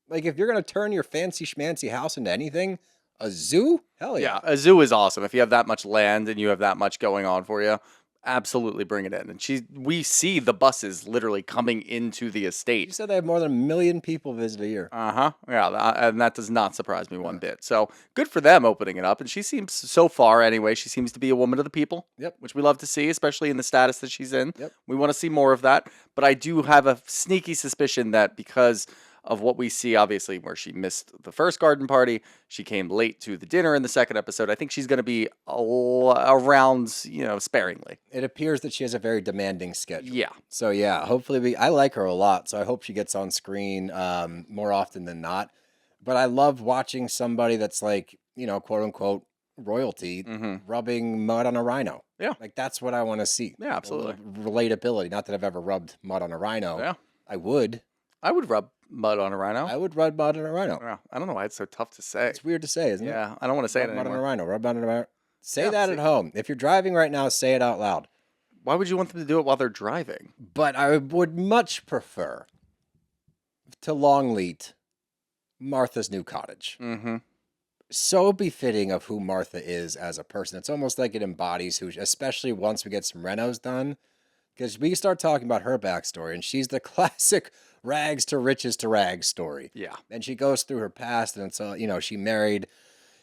[SPEAKER 1] like, if you're going to turn your fancy schmancy house into anything, A zoo? Hell
[SPEAKER 2] Yeah,
[SPEAKER 1] yeah.
[SPEAKER 2] a zoo is awesome. If you have that much land and you have that much going on for you, absolutely bring it in. And we see the buses literally coming into the
[SPEAKER 1] You
[SPEAKER 2] estate.
[SPEAKER 1] said they have more than 1 million people visit a year.
[SPEAKER 2] Uh-huh. Yeah, and that does not surprise me one bit. So good for them opening it up. And she seems, so far anyway, she seems to be a woman of the people.
[SPEAKER 1] Yep.
[SPEAKER 2] Which we love to see, especially in the status that she's in.
[SPEAKER 1] Yep.
[SPEAKER 2] We want to see more of that. But I do have a sneaky suspicion that because of what we see, obviously, where she missed the first garden party, she came late to the dinner in the second episode. I think she's going to be around, sparingly.
[SPEAKER 1] It appears that she has a very demanding schedule.
[SPEAKER 2] Yeah.
[SPEAKER 1] So yeah, hopefully I like her a lot, so I hope she gets on screen more often than not. But I love watching somebody that's like, quote unquote royalty rubbing mud on a rhino.
[SPEAKER 2] Yeah.
[SPEAKER 1] Like that's what I want to see.
[SPEAKER 2] Yeah, absolutely.
[SPEAKER 1] Relatability. Not that I've ever rubbed mud on a rhino.
[SPEAKER 2] Yeah.
[SPEAKER 1] I would.
[SPEAKER 2] I would rub mud on a rhino.
[SPEAKER 1] I would rub mud on a rhino.
[SPEAKER 2] Yeah, I don't know why it's so tough to say.
[SPEAKER 1] It's weird to say, isn't it?
[SPEAKER 2] Yeah, I don't want to say
[SPEAKER 1] Rub
[SPEAKER 2] it
[SPEAKER 1] mud on a
[SPEAKER 2] anymore.
[SPEAKER 1] rhino. Rub mud on a rhino. Say
[SPEAKER 2] Yeah,
[SPEAKER 1] that
[SPEAKER 2] see.
[SPEAKER 1] at home. If you're driving right now, say it out loud.
[SPEAKER 2] Why would you want them to do it while they're driving?
[SPEAKER 1] But I would much prefer to Longleat Martha's new cottage.
[SPEAKER 2] Mm-hmm.
[SPEAKER 1] So befitting of who Martha is as a person. It's almost like it embodies who, especially once we get some renos done. Because we start talking about her backstory, and she's the classic rags to riches to rags story.
[SPEAKER 2] Yeah.
[SPEAKER 1] And she goes through her past, and it's she married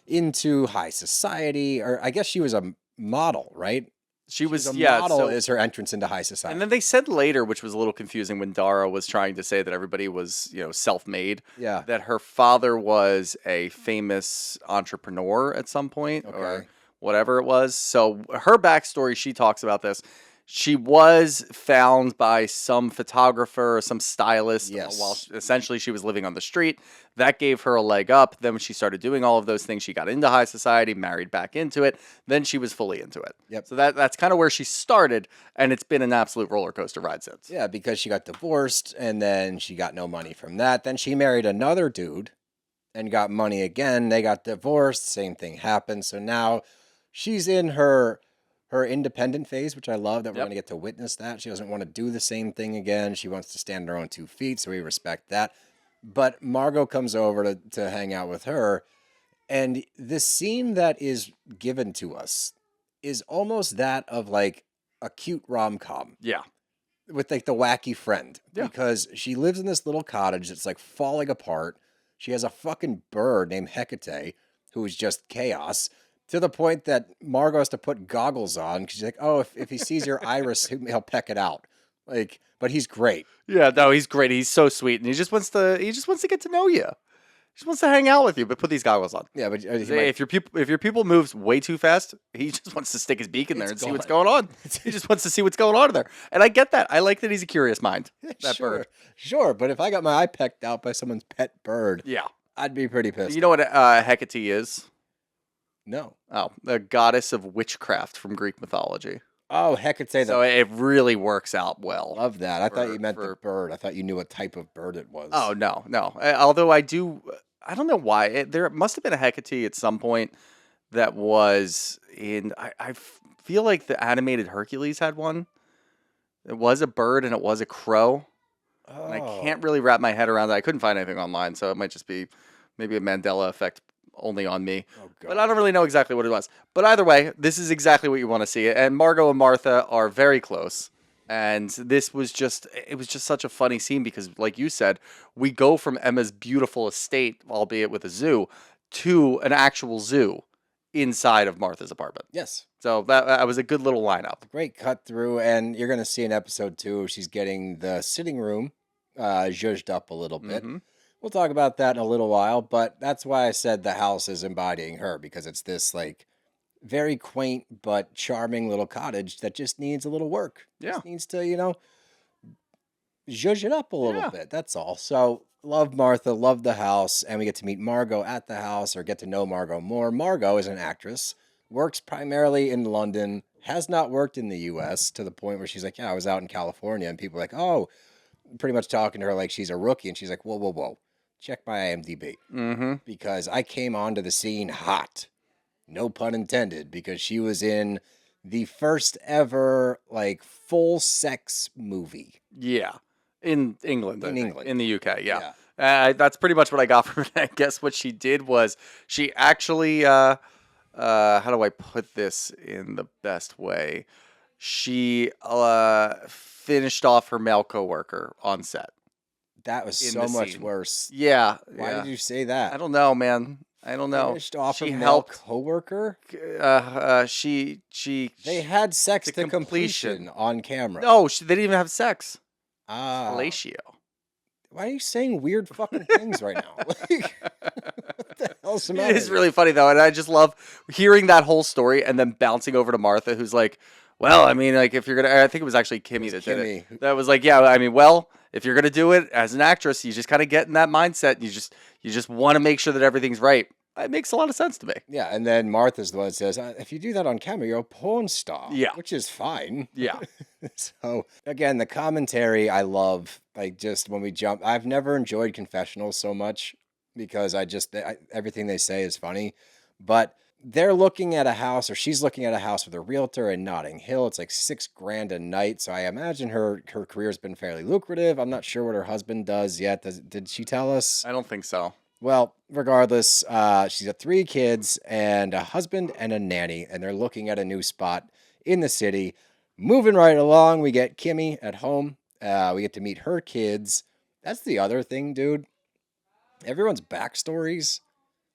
[SPEAKER 1] into high society, or I guess she was a model, right?
[SPEAKER 2] She was,
[SPEAKER 1] The
[SPEAKER 2] yeah.
[SPEAKER 1] model
[SPEAKER 2] So,
[SPEAKER 1] is her entrance into high society.
[SPEAKER 2] and then they said later, which was a little confusing when Dara was trying to say that everybody was, self-made,
[SPEAKER 1] Yeah.
[SPEAKER 2] that her father was a famous entrepreneur at some point or
[SPEAKER 1] Okay.
[SPEAKER 2] whatever it was. So her backstory, she talks about this. She was found by some photographer or some stylist
[SPEAKER 1] Yes.
[SPEAKER 2] while essentially she was living on the street. That gave her a leg up. Then when she started doing all of those things, she got into high society, married back into it. Then she was fully into it.
[SPEAKER 1] Yep.
[SPEAKER 2] So that's kind of where she started, and it's been an absolute roller coaster ride since.
[SPEAKER 1] Yeah, because she got divorced and then she got no money from that. Then she married another dude and got money again. They got divorced. Same thing happened. So now she's in her independent phase, which I love that we're
[SPEAKER 2] Yep.
[SPEAKER 1] going to get to witness that. She doesn't want to do the same thing again. She wants to stand on her own 2 feet. So we respect that. But Margot comes over to hang out with her. And the scene that is given to us is almost that of like a cute rom-com
[SPEAKER 2] Yeah.
[SPEAKER 1] with like the wacky friend.
[SPEAKER 2] Yeah.
[SPEAKER 1] Because she lives in this little cottage that's like falling apart. She has a fucking bird named Hecate who is just chaos, to the point that Margot has to put goggles on because she's like, oh, if he sees your iris, he'll peck it out. Like, but he's great.
[SPEAKER 2] Yeah, no, he's great. He's so sweet, and he just wants to get to know you. He just wants to hang out with you, but put these goggles on.
[SPEAKER 1] Yeah, but
[SPEAKER 2] If your pupil moves way too fast, he just wants to stick his beak in there and see what's
[SPEAKER 1] gone.
[SPEAKER 2] going on. He just wants to see what's going on in there, and I get that. I like that he's a curious mind. That bird.
[SPEAKER 1] Sure. But if I got my eye pecked out by someone's pet bird,
[SPEAKER 2] Yeah.
[SPEAKER 1] I'd be pretty pissed.
[SPEAKER 2] You know what Hecate is?
[SPEAKER 1] No.
[SPEAKER 2] Oh, the goddess of witchcraft from Greek mythology.
[SPEAKER 1] Oh, Hecate.
[SPEAKER 2] So it really works out well.
[SPEAKER 1] Love that. I thought
[SPEAKER 2] for-
[SPEAKER 1] you meant the
[SPEAKER 2] for-
[SPEAKER 1] bird. I thought you knew what type of bird it was.
[SPEAKER 2] Oh no. Although I don't know why there must have been a Hecate at some point that was in. I feel like the animated Hercules had one. It was a bird and it was a crow. And I can't really wrap my head around that. I couldn't find anything online, so it might just be maybe a Mandela effect only on me.
[SPEAKER 1] Oh, God.
[SPEAKER 2] But I don't really know exactly what it was. But either way, this is exactly what you want to see. And Margot and Martha are very close. And it was just such a funny scene because, like you said, we go from Emma's beautiful estate, albeit with a zoo, to an actual zoo inside of Martha's apartment.
[SPEAKER 1] Yes.
[SPEAKER 2] So that was a good little lineup.
[SPEAKER 1] Great cut through, and you're going to see in episode 2, she's getting the sitting room zhuzhed up a little bit.
[SPEAKER 2] Mhm.
[SPEAKER 1] We'll talk about that in a little while, but that's why I said the house is embodying her, because it's this like very quaint but charming little cottage that just needs a little work.
[SPEAKER 2] Yeah.
[SPEAKER 1] Just needs to, zhuzh it up a little
[SPEAKER 2] Yeah.
[SPEAKER 1] bit. That's all. So love Martha, love the house, and we get to meet Margot at the house or get to know Margot more. Margot is an actress, works primarily in London, has not worked in the US to the point where she's like, yeah, I was out in California, and people are like, oh, pretty much talking to her like she's a rookie, and she's like, whoa, whoa, whoa. Check my IMDb,
[SPEAKER 2] Mm-hmm.
[SPEAKER 1] because I came onto the scene hot. No pun intended, because she was in the first ever like full sex movie.
[SPEAKER 2] Yeah. In England. I
[SPEAKER 1] In
[SPEAKER 2] think.
[SPEAKER 1] England.
[SPEAKER 2] In the UK, yeah. That's pretty much what I got from it. I guess what she did was she actually, how do I put this in the best way? She finished off her male coworker on set.
[SPEAKER 1] That was
[SPEAKER 2] In
[SPEAKER 1] so
[SPEAKER 2] the
[SPEAKER 1] much
[SPEAKER 2] scene.
[SPEAKER 1] worse.
[SPEAKER 2] Yeah.
[SPEAKER 1] Why
[SPEAKER 2] yeah.
[SPEAKER 1] did you say that?
[SPEAKER 2] I don't know, man. I don't know.
[SPEAKER 1] Finished off
[SPEAKER 2] She
[SPEAKER 1] a male
[SPEAKER 2] helped.
[SPEAKER 1] coworker?
[SPEAKER 2] She.
[SPEAKER 1] They had sex
[SPEAKER 2] to
[SPEAKER 1] to
[SPEAKER 2] completion.
[SPEAKER 1] completion on camera.
[SPEAKER 2] No, they didn't even have sex.
[SPEAKER 1] Ah.
[SPEAKER 2] Fellatio.
[SPEAKER 1] Why are you saying weird fucking things right now? Like, what the hell's the matter?
[SPEAKER 2] It is really funny though, and I just love hearing that whole story and then bouncing over to Martha, who's like, "Well, I mean, like if you're gonna," I think it was actually Kimmy that did it. That was like, "Yeah, I mean, well, if you're gonna do it as an actress, you just kind of get in that mindset. And you just want to make sure that everything's right." It makes a lot of sense to me.
[SPEAKER 1] Yeah, and then Martha's the one that says, if you do that on camera, you're a porn star.
[SPEAKER 2] Yeah.
[SPEAKER 1] Which is fine.
[SPEAKER 2] Yeah.
[SPEAKER 1] So, again, the commentary I love. Like, just when we jump, I've never enjoyed confessionals so much because everything they say is funny. But they're looking at a house, or she's looking at a house with a realtor in Notting Hill. It's like $6,000 a night. So I imagine her career's been fairly lucrative. I'm not sure what her husband does yet. Did she tell us?
[SPEAKER 2] I don't think so.
[SPEAKER 1] Well, regardless, she's got 3 kids and a husband and a nanny, and they're looking at a new spot in the city. Moving right along, we get Kimmy at home. We get to meet her kids. That's the other thing, dude. Everyone's backstories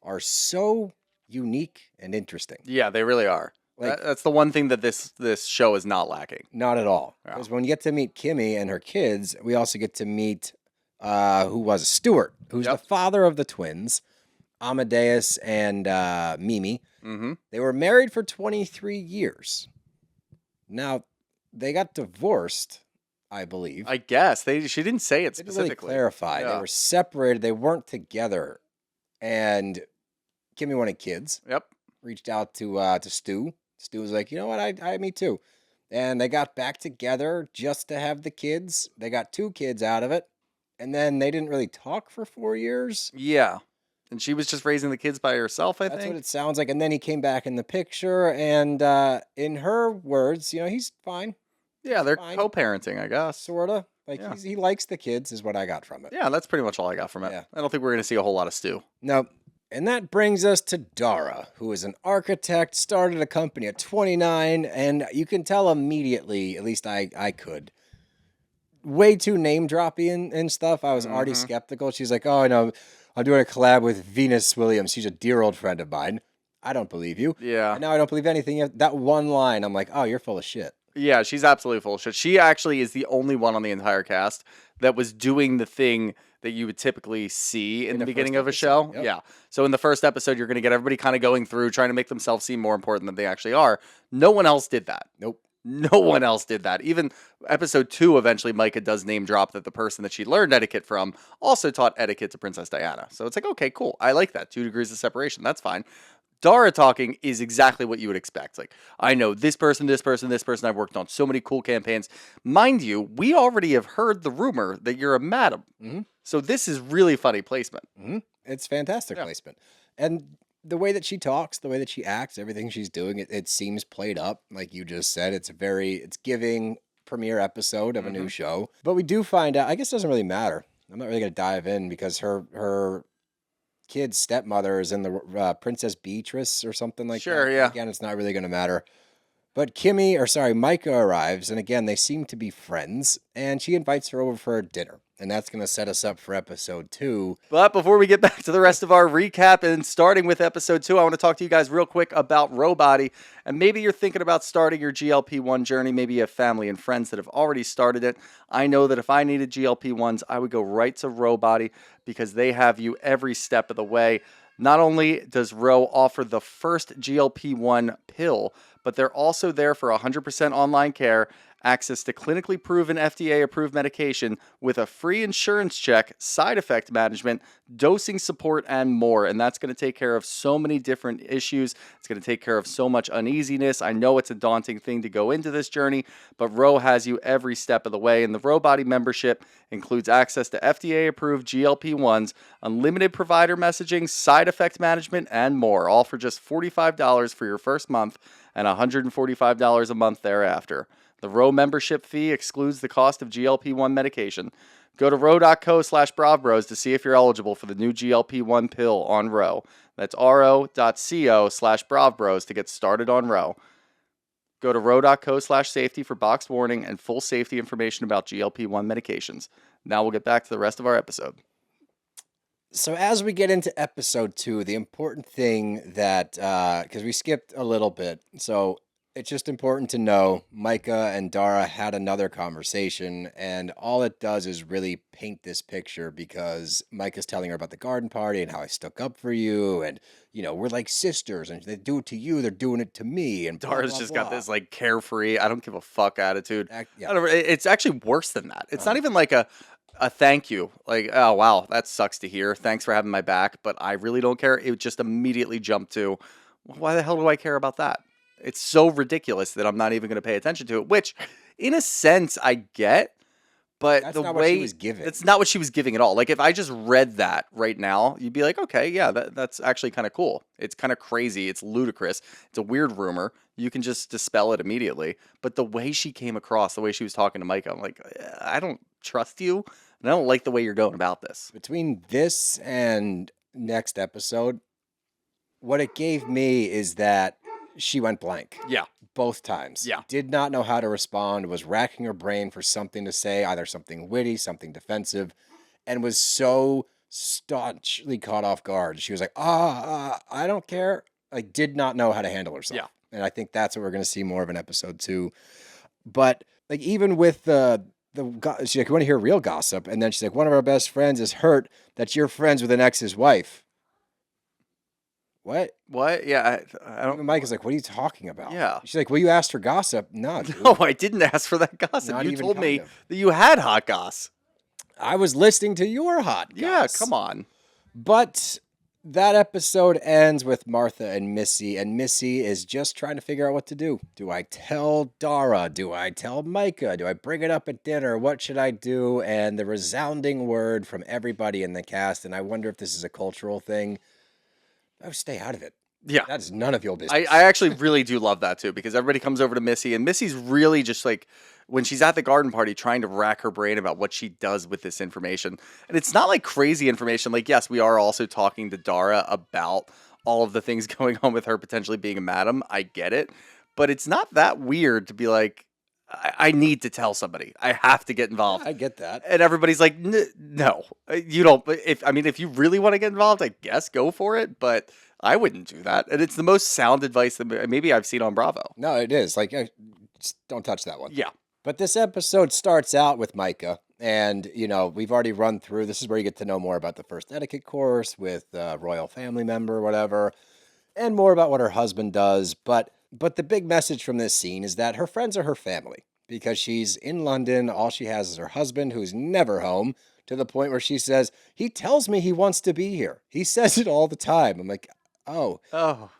[SPEAKER 1] are so unique and interesting.
[SPEAKER 2] Yeah, they really are.
[SPEAKER 1] Like-
[SPEAKER 2] That's the one thing that this show is not lacking.
[SPEAKER 1] Not at all.
[SPEAKER 2] Yeah.
[SPEAKER 1] Because when you get to meet Kimmy and her kids, we also get to meet who was Stuart, who's
[SPEAKER 2] Yep.
[SPEAKER 1] the father of the twins, Amadeus and Mimi.
[SPEAKER 2] Mm-hmm.
[SPEAKER 1] They were married for 23 years. Now, they got divorced, I believe.
[SPEAKER 2] I guess she didn't say it
[SPEAKER 1] They didn't really
[SPEAKER 2] specifically.
[SPEAKER 1] clarify. They
[SPEAKER 2] Yeah.
[SPEAKER 1] were separated. They weren't together. And Kimmy wanted kids.
[SPEAKER 2] Yep.
[SPEAKER 1] Reached out to Stu. Stu was like, you know what? Me too. And they got back together just to have the kids. They got 2 kids out of it. And then they didn't really talk for 4 years.
[SPEAKER 2] Yeah. And she was just raising the kids by herself, I
[SPEAKER 1] That's
[SPEAKER 2] think.
[SPEAKER 1] what it sounds like. And then he came back in the picture. And in her words, he's fine,
[SPEAKER 2] Yeah, they're
[SPEAKER 1] fine.
[SPEAKER 2] co-parenting, I guess.
[SPEAKER 1] sort of. Like,
[SPEAKER 2] Yeah.
[SPEAKER 1] he likes the kids, is what I got from it.
[SPEAKER 2] Yeah, that's pretty much all I got from it.
[SPEAKER 1] Yeah.
[SPEAKER 2] I don't think we're going to see a whole lot of Stu.
[SPEAKER 1] No. And that brings us to Dara, who is an architect, started a company at 29, and you can tell immediately, at least I could, way too name-droppy and stuff. I was already skeptical. She's like, oh, no, I'm doing a collab with Venus Williams. She's a dear old friend of mine. I don't believe you.
[SPEAKER 2] Yeah.
[SPEAKER 1] And now I don't believe anything. That one line, I'm like, oh, you're full of shit.
[SPEAKER 2] Yeah, she's absolutely full of shit. She actually is the only one on the entire cast that was doing the thing that you would typically see in the
[SPEAKER 1] the
[SPEAKER 2] beginning
[SPEAKER 1] first
[SPEAKER 2] of a show.
[SPEAKER 1] episode, yep.
[SPEAKER 2] Yeah. So in the first episode, you're going to get everybody kind of going through, trying to make themselves seem more important than they actually are. No one else did that.
[SPEAKER 1] Nope.
[SPEAKER 2] No one else did that. Even episode 2, eventually, Micah does name drop that the person that she learned etiquette from also taught etiquette to Princess Diana. So it's like, okay, cool. I like that. 2 degrees of separation. That's fine. Dara talking is exactly what you would expect. Like, I know this person, this person, this person. I've worked on so many cool campaigns. Mind you, we already have heard the rumor that you're a madam.
[SPEAKER 1] Mm-hmm.
[SPEAKER 2] So this is really funny placement.
[SPEAKER 1] Mm-hmm. It's fantastic
[SPEAKER 2] Yeah.
[SPEAKER 1] placement. And the way that she talks, the way that she acts, everything she's doing, it seems played up. Like you just said, it's giving premiere episode of a new show. But we do find out, I guess it doesn't really matter. I'm not really going to dive in because her kid's stepmother is in the Princess Beatrice or something like that.
[SPEAKER 2] Sure, yeah.
[SPEAKER 1] Again, it's not really going to matter. But Micah arrives, and again, they seem to be friends, and she invites her over for a dinner. And that's going to set us up for episode 2.
[SPEAKER 2] But before we get back to the rest of our recap and starting with episode 2, I want to talk to you guys real quick about Robody. And maybe you're thinking about starting your GLP-1 journey. Maybe you have family and friends that have already started it. I know that if I needed GLP-1s, I would go right to Robody because they have you every step of the way. Not only does Ro offer the first GLP-1 pill, but they're also there for 100% online care, access to clinically proven FDA-approved medication with a free insurance check, side effect management, dosing support, and more. And that's going to take care of so many different issues. It's going to take care of so much uneasiness. I know it's a daunting thing to go into this journey, but Ro has you every step of the way. And the Robody membership includes access to FDA-approved GLP-1s, unlimited provider messaging, side effect management, and more, all for just $45 for your first month and $145 a month thereafter. The Ro membership fee excludes the cost of GLP-1 medication. Go to ro.co/bravbros to see if you're eligible for the new GLP-1 pill on Ro. That's ro.co/bravbros to get started on Ro. Go to ro.co/safety for boxed warning and full safety information about GLP-1 medications. Now we'll get back to the rest of our episode.
[SPEAKER 1] So as we get into episode 2, the important thing that, because we skipped a little bit, so it's just important to know Micah and Dara had another conversation, and all it does is really paint this picture because Micah's telling her about the garden party and how I stuck up for you, and, we're like sisters, and they do it to you, they're doing it to me, and blah,
[SPEAKER 2] Dara's
[SPEAKER 1] blah,
[SPEAKER 2] just
[SPEAKER 1] blah.
[SPEAKER 2] got this like carefree, I don't give a fuck attitude.
[SPEAKER 1] Yeah.
[SPEAKER 2] I don't know, it's actually worse than that. It's not even like a thank you. Like, oh, wow, that sucks to hear. Thanks for having my back, but I really don't care. It just immediately jumped to, why the hell do I care about that? It's so ridiculous that I'm not even going to pay attention to it, which in a sense I get, but
[SPEAKER 1] That's
[SPEAKER 2] the
[SPEAKER 1] not
[SPEAKER 2] way
[SPEAKER 1] what she was giving.
[SPEAKER 2] it's not what she was giving at all. Like if I just read that right now, you'd be like, okay, yeah, that's actually kind of cool. It's kind of crazy. It's ludicrous. It's a weird rumor. You can just dispel it immediately. But the way she came across, the way she was talking to Micah, I'm like, I don't trust you. And I don't like the way you're going about this.
[SPEAKER 1] Between this and next episode, what it gave me is that she went blank.
[SPEAKER 2] Yeah.
[SPEAKER 1] Both times.
[SPEAKER 2] Yeah.
[SPEAKER 1] Did not know how to respond, was racking her brain for something to say, either something witty, something defensive, and was so staunchly caught off guard. She was like, I don't care. Like, did not know how to handle herself.
[SPEAKER 2] Yeah.
[SPEAKER 1] And I think that's what we're going to see more of in episode 2. But, like, even with she's like, you want to hear real gossip? And then she's like, one of our best friends is hurt that you're friends with an ex's wife. What?
[SPEAKER 2] What? Yeah, I don't.
[SPEAKER 1] Mike is like, what are you talking about?
[SPEAKER 2] Yeah.
[SPEAKER 1] She's like, well, you asked for gossip. No, dude.
[SPEAKER 2] No, I didn't ask for that gossip.
[SPEAKER 1] Not
[SPEAKER 2] You
[SPEAKER 1] even
[SPEAKER 2] told me
[SPEAKER 1] kind of.
[SPEAKER 2] that you had hot goss.
[SPEAKER 1] I was listening to your hot
[SPEAKER 2] Yeah,
[SPEAKER 1] goss.
[SPEAKER 2] come on.
[SPEAKER 1] But that episode ends with Martha and Missy is just trying to figure out what to do. Do I tell Dara? Do I tell Micah? Do I bring it up at dinner? What should I do? And the resounding word from everybody in the cast, and I wonder if this is a cultural thing, oh, stay out of it.
[SPEAKER 2] Yeah.
[SPEAKER 1] That is none of your business.
[SPEAKER 2] I actually really do love that too, because everybody comes over to Missy, and Missy's really just like, when she's at the garden party, trying to rack her brain about what she does with this information. And it's not like crazy information. Like, yes, we are also talking to Dara about all of the things going on with her potentially being a madam. I get it. But it's not that weird to be like, I need to tell somebody. I have to get involved.
[SPEAKER 1] I get that.
[SPEAKER 2] And everybody's like, no, you don't. If you really want to get involved, I guess go for it. But I wouldn't do that. And it's the most sound advice that maybe I've seen on Bravo.
[SPEAKER 1] No, it is. Like, just don't touch that one.
[SPEAKER 2] Yeah.
[SPEAKER 1] But this episode starts out with Micah. And, we've already run through. This is where you get to know more about the first etiquette course with a royal family member, whatever. And more about what her husband does. But the big message from this scene is that her friends are her family. Because she's in London. All she has is her husband, who's never home. To the point where she says, he tells me he wants to be here. He says it all the time. I'm like, oh,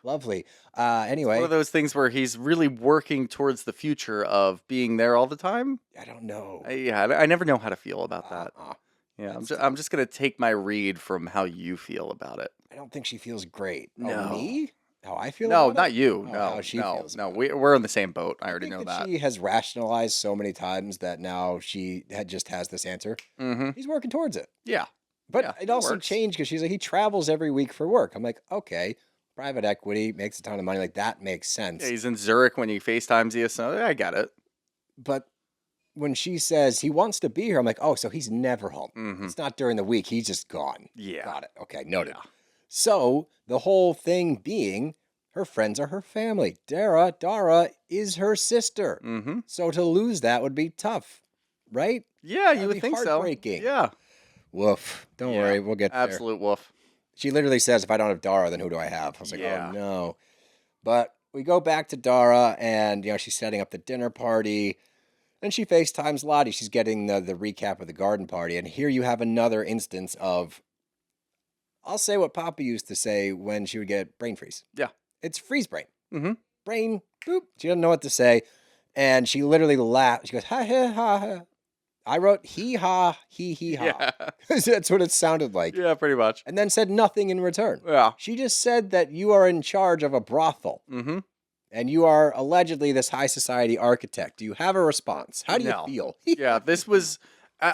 [SPEAKER 1] lovely. Anyway.
[SPEAKER 2] It's one of those things where he's really working towards the future of being there all the time.
[SPEAKER 1] I don't know.
[SPEAKER 2] I never know how to feel about that. Yeah,
[SPEAKER 1] That's
[SPEAKER 2] I'm just going to take my read from how you feel about it.
[SPEAKER 1] I don't think she feels great.
[SPEAKER 2] No.
[SPEAKER 1] Oh, me? How I feel
[SPEAKER 2] No,
[SPEAKER 1] about
[SPEAKER 2] not
[SPEAKER 1] it?
[SPEAKER 2] you.
[SPEAKER 1] Oh,
[SPEAKER 2] No,
[SPEAKER 1] how she
[SPEAKER 2] no,
[SPEAKER 1] feels
[SPEAKER 2] no.
[SPEAKER 1] about it.
[SPEAKER 2] We're on the same boat. I
[SPEAKER 1] I
[SPEAKER 2] already
[SPEAKER 1] think
[SPEAKER 2] know
[SPEAKER 1] that
[SPEAKER 2] that.
[SPEAKER 1] she has rationalized so many times that now she just has this answer.
[SPEAKER 2] Mm-hmm.
[SPEAKER 1] He's working towards it.
[SPEAKER 2] Yeah.
[SPEAKER 1] But
[SPEAKER 2] Yeah,
[SPEAKER 1] it also
[SPEAKER 2] works.
[SPEAKER 1] changed because she's like, he travels every week for work. I'm like, okay, private equity, makes a ton of money. Like, that makes sense.
[SPEAKER 2] Yeah, he's in Zurich when he FaceTimes you, so I got it.
[SPEAKER 1] But when she says he wants to be here, I'm like, oh, so he's never home.
[SPEAKER 2] Mhm.
[SPEAKER 1] It's not during the week. He's just gone.
[SPEAKER 2] Yeah.
[SPEAKER 1] Got it. Okay, noted.
[SPEAKER 2] Yeah.
[SPEAKER 1] So the whole thing being her friends are her family. Dara is her sister.
[SPEAKER 2] Mm-hmm.
[SPEAKER 1] So to lose that would be tough, right?
[SPEAKER 2] Yeah, you
[SPEAKER 1] That'd
[SPEAKER 2] would
[SPEAKER 1] be
[SPEAKER 2] think so.
[SPEAKER 1] heartbreaking.
[SPEAKER 2] Yeah.
[SPEAKER 1] Woof. Don't
[SPEAKER 2] Yeah,
[SPEAKER 1] worry, we'll get there.
[SPEAKER 2] Absolute woof.
[SPEAKER 1] She literally says, if I don't have Dara, then who do I have? I was like,
[SPEAKER 2] Yeah.
[SPEAKER 1] oh no. But we go back to Dara, and she's setting up the dinner party. And she FaceTimes Lottie. She's getting the recap of the garden party. And here you have another instance of, I'll say what Papa used to say when she would get brain freeze.
[SPEAKER 2] Yeah.
[SPEAKER 1] It's freeze brain.
[SPEAKER 2] Mm-hmm.
[SPEAKER 1] Brain, boop. She doesn't know what to say. And she literally laughed. She goes, ha, ha, ha, ha. I wrote he, ha, he, ha.
[SPEAKER 2] Yeah.
[SPEAKER 1] That's what it sounded like.
[SPEAKER 2] Yeah, pretty much.
[SPEAKER 1] And then said nothing in return.
[SPEAKER 2] Yeah.
[SPEAKER 1] She just said that you are in charge of a brothel.
[SPEAKER 2] Mm-hmm.
[SPEAKER 1] And you are allegedly this high society architect. Do you have a response? How do you
[SPEAKER 2] No.
[SPEAKER 1] feel?
[SPEAKER 2] Yeah, this was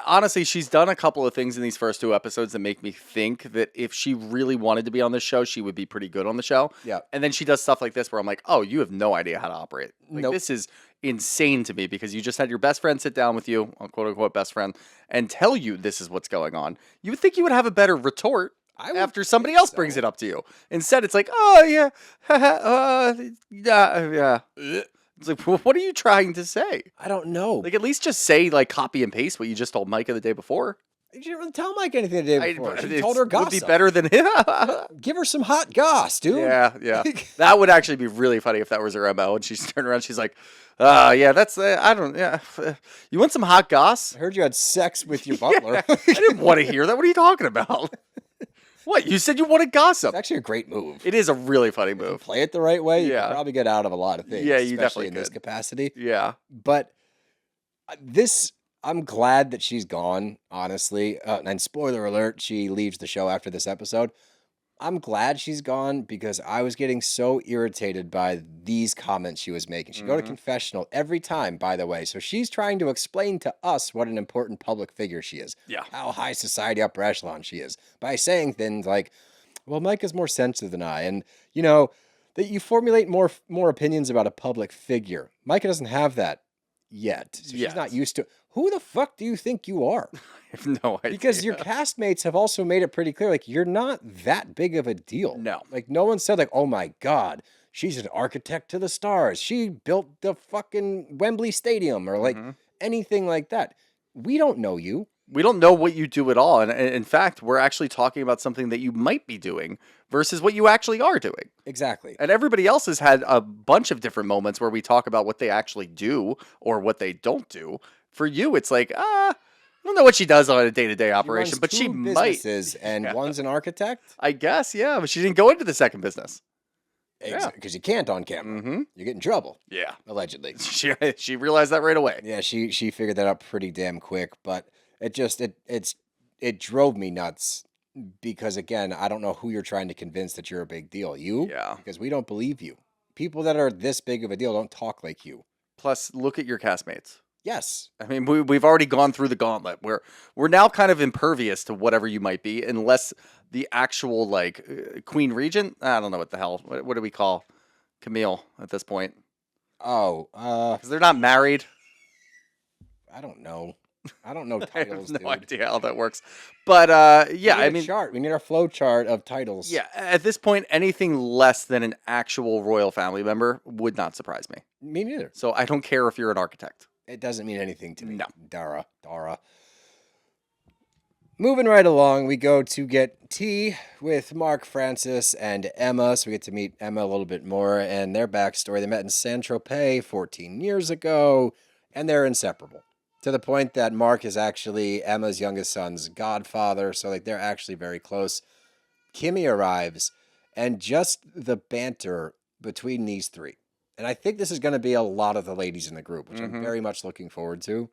[SPEAKER 2] Honestly, she's done a couple of things in these first 2 episodes that make me think that if she really wanted to be on this show, she would be pretty good on the show.
[SPEAKER 1] Yeah.
[SPEAKER 2] And then she does stuff like this where I'm like, oh, you have no idea how to operate. Like,
[SPEAKER 1] Nope.
[SPEAKER 2] This is insane to me because you just had your best friend sit down with you, quote unquote best friend, and tell you this is what's going on. You would think you would have a better retort after somebody else brings it up to you. Instead, it's like, oh, yeah, yeah. It's like, well, what are you trying to say?
[SPEAKER 1] I don't know.
[SPEAKER 2] Like, at least just say, like, copy and paste what you just told Micah the day before.
[SPEAKER 1] You didn't really tell Mike anything the day before. She
[SPEAKER 2] It
[SPEAKER 1] told her
[SPEAKER 2] would
[SPEAKER 1] gossip.
[SPEAKER 2] be better than
[SPEAKER 1] Give her some hot goss, dude.
[SPEAKER 2] Yeah. That would actually be really funny if that was her MO. And she's turned around, she's like, yeah, that's, I don't, yeah. You want some hot goss?
[SPEAKER 1] I heard you had sex with your butler.
[SPEAKER 2] I didn't want to hear that. What are you talking about? What? You said you wanted gossip.
[SPEAKER 1] It's actually a great move.
[SPEAKER 2] It is a really funny move.
[SPEAKER 1] Play it the right way, you
[SPEAKER 2] Yeah.
[SPEAKER 1] can probably get out of a lot of things.
[SPEAKER 2] Yeah, you
[SPEAKER 1] especially
[SPEAKER 2] definitely
[SPEAKER 1] in this
[SPEAKER 2] could.
[SPEAKER 1] capacity.
[SPEAKER 2] Yeah.
[SPEAKER 1] But I'm glad that she's gone, honestly. And spoiler alert, she leaves the show after this episode. I'm glad she's gone because I was getting so irritated by these comments she was making. She'd go to confessional every time, by the way. So she's trying to explain to us what an important public figure she is.
[SPEAKER 2] Yeah.
[SPEAKER 1] How high society upper echelon she is. By saying things like, well, Micah's more sensitive than I. And, that you formulate more opinions about a public figure. Micah doesn't have that yet. So she's not used to. Who the fuck do you think you are?
[SPEAKER 2] I have no idea.
[SPEAKER 1] Because your castmates have also made it pretty clear, like, you're not that big of a deal.
[SPEAKER 2] No.
[SPEAKER 1] Like, no one said, like, oh my God, she's an architect to the stars. She built the fucking Wembley Stadium or like anything like that. We don't know you.
[SPEAKER 2] We don't know what you do at all. And in fact, we're actually talking about something that you might be doing versus what you actually are doing.
[SPEAKER 1] Exactly.
[SPEAKER 2] And everybody else has had a bunch of different moments where we talk about what they actually do or what they don't do. For you, it's like, I don't know what she does on a day-to-day operation, but she might.
[SPEAKER 1] And one's an architect.
[SPEAKER 2] I guess, yeah, but she didn't go into the second business.
[SPEAKER 1] Because you can't on camera.
[SPEAKER 2] Mm-hmm.
[SPEAKER 1] You get in trouble.
[SPEAKER 2] Yeah.
[SPEAKER 1] Allegedly.
[SPEAKER 2] She realized that right away.
[SPEAKER 1] Yeah, she figured that out pretty damn quick, but it drove me nuts because, again, I don't know who you're trying to convince that you're a big deal. You?
[SPEAKER 2] Yeah.
[SPEAKER 1] Because we don't believe you. People that are this big of a deal don't talk like you.
[SPEAKER 2] Plus, look at your castmates.
[SPEAKER 1] Yes.
[SPEAKER 2] I mean, we've already gone through the gauntlet. We're now kind of impervious to whatever you might be, unless the actual, like, Queen Regent? I don't know what the hell. What do we call Camille at this point?
[SPEAKER 1] Oh,
[SPEAKER 2] Because they're not married.
[SPEAKER 1] I don't know. I don't know
[SPEAKER 2] I
[SPEAKER 1] titles,
[SPEAKER 2] have no
[SPEAKER 1] dude.
[SPEAKER 2] idea how that works. But, yeah,
[SPEAKER 1] We
[SPEAKER 2] I
[SPEAKER 1] need a
[SPEAKER 2] mean...
[SPEAKER 1] chart. We need our flow chart of titles.
[SPEAKER 2] Yeah, at this point, anything less than an actual royal family member would not surprise me.
[SPEAKER 1] Me neither.
[SPEAKER 2] So I don't care if you're an architect.
[SPEAKER 1] It doesn't mean anything to me.
[SPEAKER 2] No.
[SPEAKER 1] Dara. Moving right along, we go to get tea with Mark Francis and Emma. So we get to meet Emma a little bit more and their backstory. They met in Saint-Tropez 14 years ago, and they're inseparable. To the point that Mark is actually Emma's youngest son's godfather. So, like, they're actually very close. Kimmy arrives, and just the banter between these three. And I think this is going to be a lot of the ladies in the group, which I'm very much looking forward to.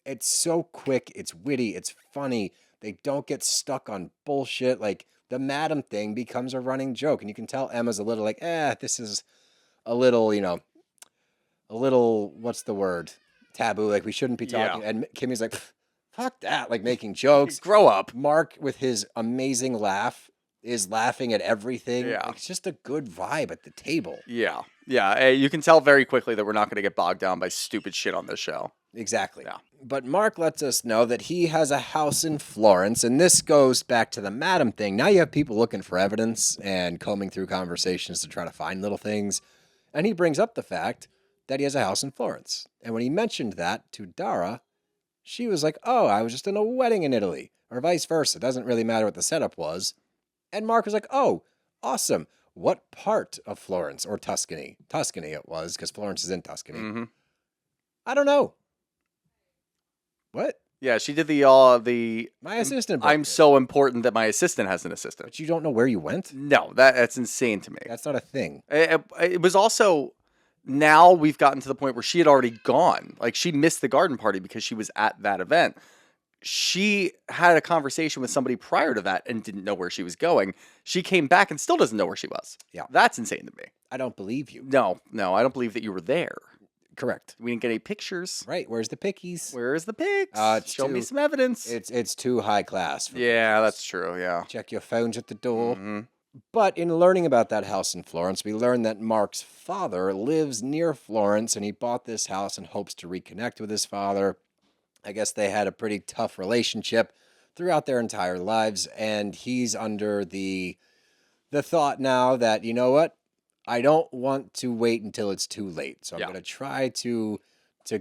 [SPEAKER 1] It's so quick. It's witty. It's funny. They don't get stuck on bullshit. Like, the madam thing becomes a running joke. And you can tell Emma's a little like, this is a little, what's the word? Taboo. Like, we shouldn't be talking.
[SPEAKER 2] Yeah.
[SPEAKER 1] And Kimmy's like, fuck that. Like, making jokes.
[SPEAKER 2] Grow up.
[SPEAKER 1] Mark, with his amazing laugh, is laughing at everything.
[SPEAKER 2] Yeah.
[SPEAKER 1] Like, it's just a good vibe at the table.
[SPEAKER 2] Yeah. You can tell very quickly that we're not going to get bogged down by stupid shit on this show.
[SPEAKER 1] Exactly.
[SPEAKER 2] Yeah.
[SPEAKER 1] But Mark lets us know that he has a house in Florence, and this goes back to the madam thing. Now you have people looking for evidence and combing through conversations to try to find little things. And he brings up the fact that he has a house in Florence. And when he mentioned that to Dara, she was like, oh, I was just in a wedding in Italy, or vice versa. It doesn't really matter what the setup was. And Mark was like, oh, awesome. What part of Florence, or Tuscany? Tuscany it was, because Florence is in Tuscany.
[SPEAKER 2] Mm-hmm.
[SPEAKER 1] I don't know. What?
[SPEAKER 2] Yeah, she did the
[SPEAKER 1] My assistant booked
[SPEAKER 2] I'm
[SPEAKER 1] it.
[SPEAKER 2] so important that my assistant has an assistant.
[SPEAKER 1] But you don't know where you went?
[SPEAKER 2] No, that's insane to me.
[SPEAKER 1] That's not a thing.
[SPEAKER 2] It was also, now we've gotten to the point where she had already gone. Like, she missed the garden party because she was at that event. She had a conversation with somebody prior to that and didn't know where she was going. She came back and still doesn't know where she was.
[SPEAKER 1] Yeah.
[SPEAKER 2] That's insane to me.
[SPEAKER 1] I don't believe you.
[SPEAKER 2] No, I don't believe that you were there.
[SPEAKER 1] Correct.
[SPEAKER 2] We didn't get any pictures.
[SPEAKER 1] Right. Where's the pickies?
[SPEAKER 2] Where's the pics?
[SPEAKER 1] It's
[SPEAKER 2] Show me
[SPEAKER 1] too-
[SPEAKER 2] some evidence.
[SPEAKER 1] It's too high class. For
[SPEAKER 2] Yeah,
[SPEAKER 1] pictures.
[SPEAKER 2] that's true. Yeah.
[SPEAKER 1] Check your phones at the door.
[SPEAKER 2] Mhm.
[SPEAKER 1] But in learning about that house in Florence, we learned that Mark's father lives near Florence and he bought this house in hopes to reconnect with his father. I guess they had a pretty tough relationship throughout their entire lives, and he's under the thought now that, you know what? I don't want to wait until it's too late. So I'm
[SPEAKER 2] Yeah.
[SPEAKER 1] going to try to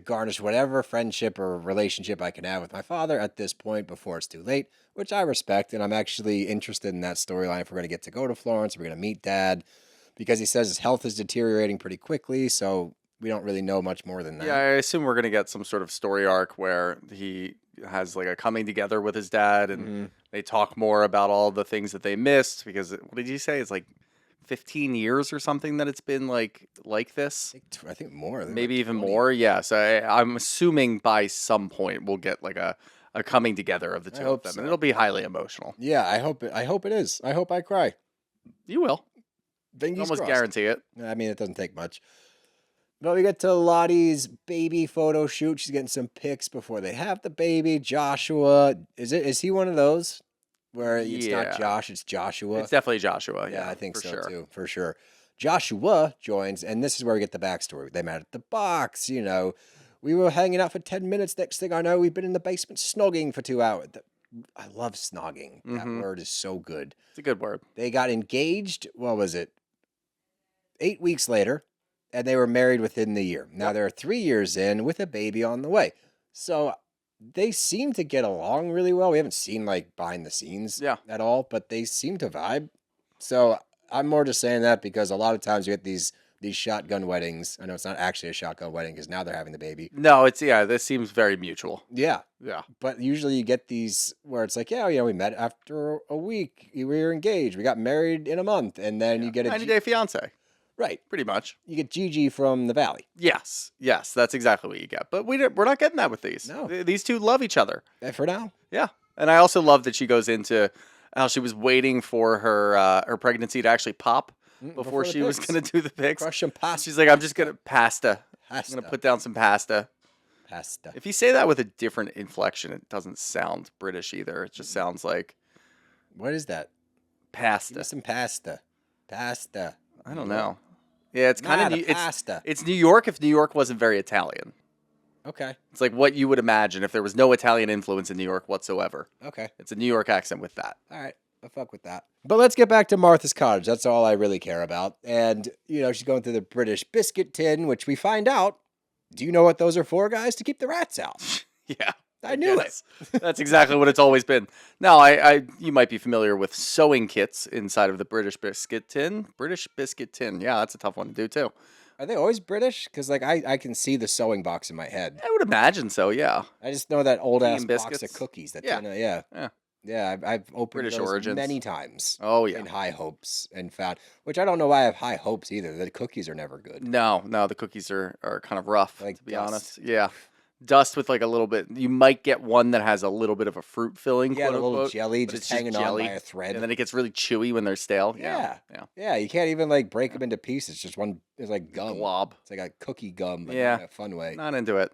[SPEAKER 1] garnish whatever friendship or relationship I can have with my father at this point before it's too late, which I respect. And I'm actually interested in that storyline if we're going to get to go to Florence, we're going to meet Dad, because he says his health is deteriorating pretty quickly. So we don't really know much more than that.
[SPEAKER 2] Yeah, I assume we're going to get some sort of story arc where he has like a coming together with his dad and they talk more about all the things that they missed because what did you say? It's like 15 years or something that it's been like this.
[SPEAKER 1] I think more. I think
[SPEAKER 2] Maybe
[SPEAKER 1] like
[SPEAKER 2] even
[SPEAKER 1] 20.
[SPEAKER 2] more. Yeah. So I'm assuming by some point we'll get like a coming together of the two of
[SPEAKER 1] hope
[SPEAKER 2] them,
[SPEAKER 1] so.
[SPEAKER 2] and it'll be highly emotional.
[SPEAKER 1] Yeah, I hope it is. I hope I cry.
[SPEAKER 2] You will.
[SPEAKER 1] Fingers
[SPEAKER 2] Almost
[SPEAKER 1] crossed.
[SPEAKER 2] guarantee it.
[SPEAKER 1] I mean, it doesn't take much. But we get to Lottie's baby photo shoot. She's getting some pics before they have the baby. Joshua, is he one of those where it's
[SPEAKER 2] Yeah.
[SPEAKER 1] not Josh, it's Joshua?
[SPEAKER 2] It's definitely Joshua.
[SPEAKER 1] Yeah, I think
[SPEAKER 2] for
[SPEAKER 1] so
[SPEAKER 2] sure.
[SPEAKER 1] too, for sure. Joshua joins, and this is where we get the backstory. They met at the box, you know. We were hanging out for 10 minutes. Next thing I know, we've been in the basement snogging for 2 hours. I love snogging. That word is so good.
[SPEAKER 2] It's a good word.
[SPEAKER 1] They got engaged, what was it? 8 weeks later, and they were married within the year. Now they're 3 years in with a baby on the way. So they seem to get along really well. We haven't seen like behind the scenes at all, but they seem to vibe. So I'm more just saying that because a lot of times you get these shotgun weddings. I know it's not actually a shotgun wedding because now they're having the baby.
[SPEAKER 2] No, this seems very mutual.
[SPEAKER 1] Yeah.
[SPEAKER 2] Yeah.
[SPEAKER 1] But usually you get these where it's like, yeah, you know, we met after a week. We were engaged. We got married in a month. And then you get a
[SPEAKER 2] 90-day fiance.
[SPEAKER 1] Right.
[SPEAKER 2] Pretty much.
[SPEAKER 1] You get Gigi from the Valley.
[SPEAKER 2] Yes, that's exactly what you get. But we're not getting that with these.
[SPEAKER 1] No.
[SPEAKER 2] These two love each other.
[SPEAKER 1] For now.
[SPEAKER 2] Yeah, and I also love that she goes into how she was waiting for her pregnancy to actually pop before
[SPEAKER 1] the
[SPEAKER 2] she was
[SPEAKER 1] pics.
[SPEAKER 2] going to do the pics.
[SPEAKER 1] Crush some pasta.
[SPEAKER 2] She's like, I'm just gonna pasta. I'm
[SPEAKER 1] Pasta.
[SPEAKER 2] gonna put down some pasta.
[SPEAKER 1] Pasta.
[SPEAKER 2] If you say that with a different inflection, it doesn't sound British either. It just sounds like
[SPEAKER 1] What is that? Give
[SPEAKER 2] pasta.
[SPEAKER 1] me some pasta. Pasta.
[SPEAKER 2] I don't know. Yeah, it's kind
[SPEAKER 1] Nada
[SPEAKER 2] of
[SPEAKER 1] pasta.
[SPEAKER 2] It's New York if New York wasn't very Italian.
[SPEAKER 1] Okay.
[SPEAKER 2] It's like what you would imagine if there was no Italian influence in New York whatsoever.
[SPEAKER 1] Okay.
[SPEAKER 2] It's a New York accent with that.
[SPEAKER 1] All right. I'll fuck with that. But let's get back to Martha's cottage. That's all I really care about. And, you know, she's going through the British biscuit tin, which we find out. Do you know what those are for, guys? To keep the rats out.
[SPEAKER 2] Yeah.
[SPEAKER 1] I knew
[SPEAKER 2] Yes. That's exactly what it's always been. Now, you might be familiar with sewing kits inside of the British biscuit tin. British biscuit tin. Yeah, that's a tough one to do too.
[SPEAKER 1] Are they always British? Because, like, I can see the sewing box in my head.
[SPEAKER 2] I would imagine so, yeah.
[SPEAKER 1] I just know that old-ass
[SPEAKER 2] Tea and
[SPEAKER 1] box of
[SPEAKER 2] biscuits.
[SPEAKER 1] cookies. That
[SPEAKER 2] Yeah.
[SPEAKER 1] yeah. Yeah, I've opened
[SPEAKER 2] British
[SPEAKER 1] those
[SPEAKER 2] origins.
[SPEAKER 1] many times.
[SPEAKER 2] Oh, yeah.
[SPEAKER 1] In high hopes and found, which I don't know why I have high hopes either. The cookies are never good.
[SPEAKER 2] No, the cookies are kind of rough,
[SPEAKER 1] Like
[SPEAKER 2] to be
[SPEAKER 1] dust.
[SPEAKER 2] honest. Yeah. Dust with like a little bit. You might get one that has a little bit of a fruit filling,
[SPEAKER 1] Yeah,
[SPEAKER 2] quote
[SPEAKER 1] the little
[SPEAKER 2] unquote,
[SPEAKER 1] jelly
[SPEAKER 2] but
[SPEAKER 1] just
[SPEAKER 2] it's
[SPEAKER 1] hanging on
[SPEAKER 2] jelly,
[SPEAKER 1] by a thread.
[SPEAKER 2] and then it gets really chewy when they're stale.
[SPEAKER 1] Yeah.
[SPEAKER 2] Yeah.
[SPEAKER 1] Yeah, you can't even like break them into pieces. Just one. It's like gum.
[SPEAKER 2] Glob.
[SPEAKER 1] It's like a cookie gum, but
[SPEAKER 2] Yeah.
[SPEAKER 1] in a fun way.
[SPEAKER 2] Not into it.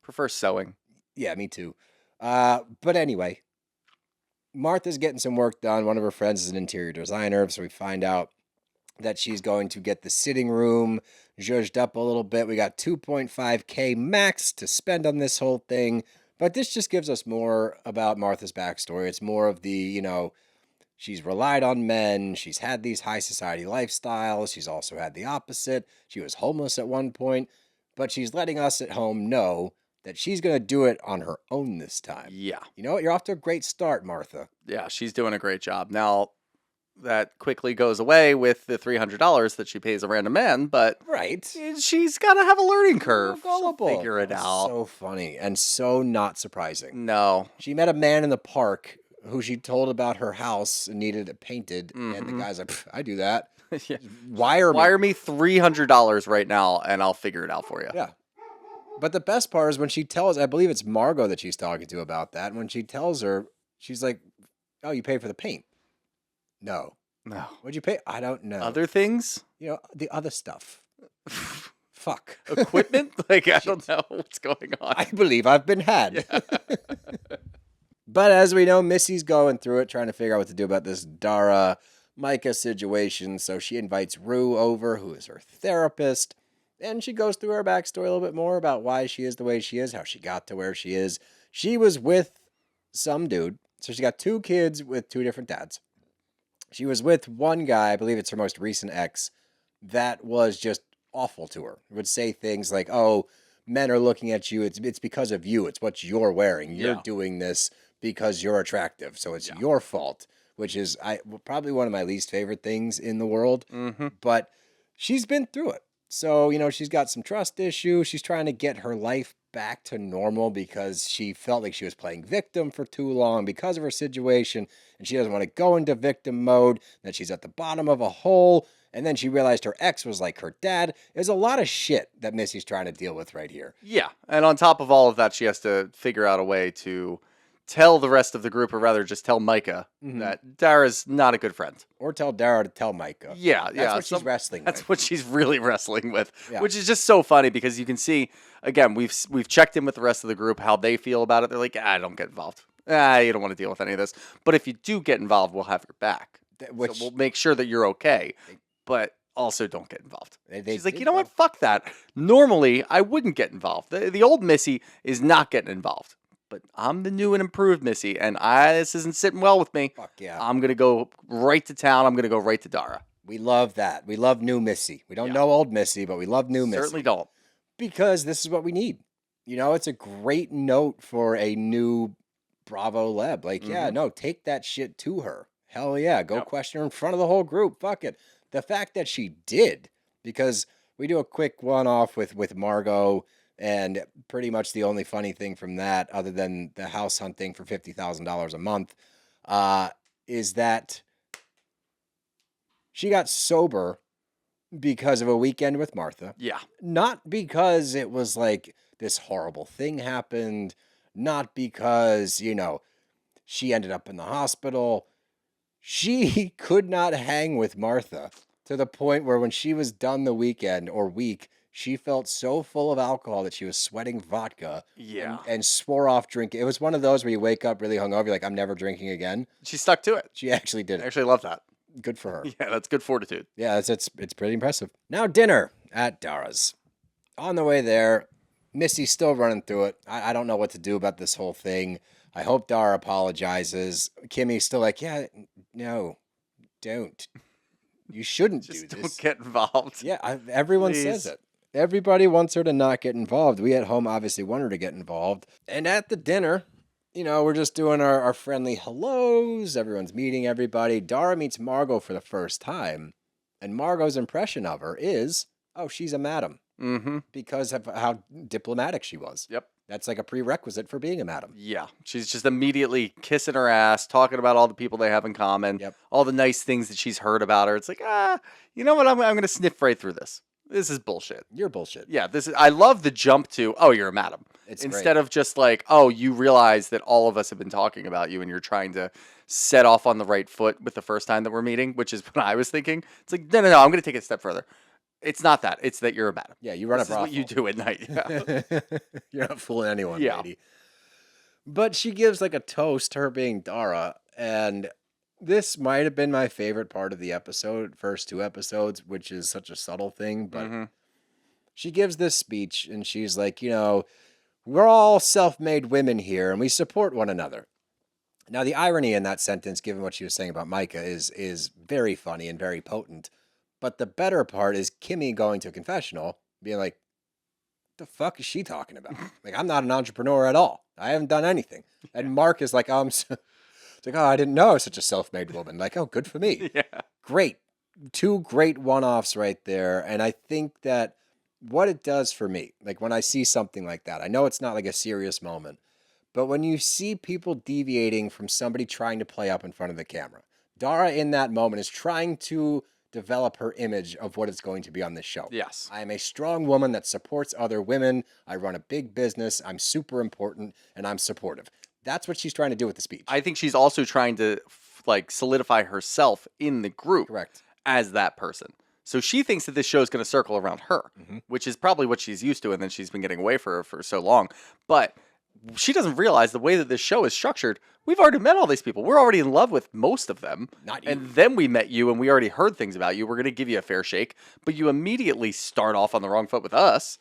[SPEAKER 2] Prefer sewing.
[SPEAKER 1] Yeah, me too. But anyway, Martha's getting some work done. One of her friends is an interior designer, so we find out that she's going to get the sitting room zhuzhed up a little bit. We got 2.5K max to spend on this whole thing. But this just gives us more about Martha's backstory. It's more of the, you know, she's relied on men. She's had these high society lifestyles. She's also had the opposite. She was homeless at one point. But she's letting us at home know that she's going to do it on her own this time.
[SPEAKER 2] Yeah.
[SPEAKER 1] You know what? You're off to a great start, Martha.
[SPEAKER 2] Yeah, she's doing a great job. Now, that quickly goes away with the $300 that she pays a random man, but
[SPEAKER 1] Right.
[SPEAKER 2] she's got to have a learning curve. She'll
[SPEAKER 1] Gullible.
[SPEAKER 2] figure it out.
[SPEAKER 1] So funny and so not surprising.
[SPEAKER 2] No.
[SPEAKER 1] She met a man in the park who she told about her house and needed it painted. And the guy's like, "Pff, I do that.
[SPEAKER 2] Yeah.
[SPEAKER 1] Wire me.
[SPEAKER 2] Wire me $300 right now, and I'll figure it out for you.
[SPEAKER 1] Yeah. But the best part is when she tells, I believe it's Margot that she's talking to about that. And when she tells her, she's like, oh, you paid for the paint. No.
[SPEAKER 2] No.
[SPEAKER 1] What'd you pay? I don't know.
[SPEAKER 2] Other things?
[SPEAKER 1] You know, the other stuff. Fuck.
[SPEAKER 2] equipment. Like, I don't know what's going on.
[SPEAKER 1] I believe I've been had. But as we know, Missy's going through it, trying to figure out what to do about this Dara Micah situation. So she invites Rue over, who is her therapist, and she goes through her backstory a little bit more about why she is the way she is, how she got to where she is. She was with some dude. So she got 2 kids with 2 different dads. She was with one guy, I believe it's her most recent ex, that was just awful to her. Would say things like, "Oh, men are looking at you. It's because of you. It's what you're wearing. You're
[SPEAKER 2] Yeah.
[SPEAKER 1] doing this because you're attractive. So it's your fault," which is probably one of my least favorite things in the world.
[SPEAKER 2] Mm-hmm.
[SPEAKER 1] But she's been through it. So, she's got some trust issues. She's trying to get her life back to normal because she felt like she was playing victim for too long because of her situation. And she doesn't want to go into victim mode, that she's at the bottom of a hole. And then she realized her ex was like her dad. There's a lot of shit that Missy's trying to deal with right here.
[SPEAKER 2] Yeah, and on top of all of that, she has to figure out a way to tell the rest of the group, or rather just tell Micah, that Dara's not a good friend.
[SPEAKER 1] Or tell Dara to tell Micah.
[SPEAKER 2] Yeah,
[SPEAKER 1] That's what she's wrestling
[SPEAKER 2] That's
[SPEAKER 1] with.
[SPEAKER 2] what she's really wrestling with,
[SPEAKER 1] Yeah.
[SPEAKER 2] which is just so funny because you can see, again, we've checked in with the rest of the group, how they feel about it. They're like, don't get involved. You don't want to deal with any of this. But if you do get involved, we'll have your back. So we'll make sure that you're okay. But also don't get involved. She's like, you know what? Fuck that. Normally, I wouldn't get involved. The old Missy is not getting involved. But I'm the new and improved Missy, and this isn't sitting well with me.
[SPEAKER 1] Fuck yeah.
[SPEAKER 2] I'm going to go right to town. I'm going to go right to Dara.
[SPEAKER 1] We love that. We love new Missy. We don't know old Missy, but we love new Missy.
[SPEAKER 2] Certainly don't.
[SPEAKER 1] Because this is what we need. It's a great note for a new Bravo Leb. Like, no, take that shit to her. Hell yeah. Go question her in front of the whole group. Fuck it. The fact that she did, because we do a quick one-off with Margot, and pretty much the only funny thing from that, other than the house hunting for $50,000 a month, is that she got sober because of a weekend with Martha.
[SPEAKER 2] Yeah.
[SPEAKER 1] Not because it was like this horrible thing happened, not because, she ended up in the hospital. She could not hang with Martha to the point where when she was done the weekend or week, she felt so full of alcohol that she was sweating vodka and swore off drinking. It was one of those where you wake up really hungover, you're like, I'm never drinking again.
[SPEAKER 2] She stuck to it.
[SPEAKER 1] She actually did
[SPEAKER 2] I
[SPEAKER 1] it.
[SPEAKER 2] actually love that.
[SPEAKER 1] Good for her.
[SPEAKER 2] Yeah, that's good fortitude.
[SPEAKER 1] Yeah, it's pretty impressive. Now dinner at Dara's. On the way there, Missy's still running through it. I don't know what to do about this whole thing. I hope Dara apologizes. Kimmy's still like, yeah, no, don't. You shouldn't do
[SPEAKER 2] Just
[SPEAKER 1] this.
[SPEAKER 2] don't get involved.
[SPEAKER 1] Yeah, everyone says it. Everybody wants her to not get involved. We at home obviously want her to get involved. And at the dinner, we're just doing our friendly hellos. Everyone's meeting everybody. Dara meets Margot for the first time. And Margot's impression of her is, oh, she's a madam.
[SPEAKER 2] Mm-hmm.
[SPEAKER 1] Because of how diplomatic she was.
[SPEAKER 2] Yep.
[SPEAKER 1] That's like a prerequisite for being a madam.
[SPEAKER 2] Yeah. She's just immediately kissing her ass, talking about all the people they have in common, all the nice things that she's heard about her. It's like, you know what? I'm going to sniff right through this. This is bullshit.
[SPEAKER 1] You're bullshit.
[SPEAKER 2] Yeah, I love the jump to, oh, you're a madam. Instead of just like, oh, you realize that all of us have been talking about you and you're trying to set off on the right foot with the first time that we're meeting, which is what I was thinking. It's like, no, I'm going to take it a step further. It's not that. It's that you're a madam.
[SPEAKER 1] Yeah, you run a brothel.
[SPEAKER 2] This is what you do at night. Yeah.
[SPEAKER 1] You're not fooling anyone, lady. But she gives like a toast to her being Dara, and this might have been my favorite part of the episode, first 2 episodes, which is such a subtle thing, but she gives this speech, and she's like, we're all self-made women here, and we support one another. Now, the irony in that sentence, given what she was saying about Micah, is very funny and very potent. But the better part is Kimmy going to a confessional, being like, the fuck is she talking about? Like, I'm not an entrepreneur at all. I haven't done anything. And Mark is like, it's like, oh, I didn't know I was such a self-made woman. Like, oh, good for me.
[SPEAKER 2] Yeah.
[SPEAKER 1] Great. 2 great one-offs right there. And I think that what it does for me, like when I see something like that, I know it's not like a serious moment, but when you see people deviating from somebody trying to play up in front of the camera, Dara in that moment is trying to develop her image of what it's going to be on this show.
[SPEAKER 2] Yes.
[SPEAKER 1] I am a strong woman that supports other women. I run a big business. I'm super important and I'm supportive. That's what she's trying to do with the speech.
[SPEAKER 2] I think she's also trying to solidify herself in the group.
[SPEAKER 1] Correct.
[SPEAKER 2] As that person. So she thinks that this show is going to circle around her, which is probably what she's used to, and then she's been getting away for so long. But she doesn't realize the way that this show is structured. We've already met all these people. We're already in love with most of them.
[SPEAKER 1] Not you.
[SPEAKER 2] And then we met you, and we already heard things about you. We're going to give you a fair shake, but you immediately start off on the wrong foot with us.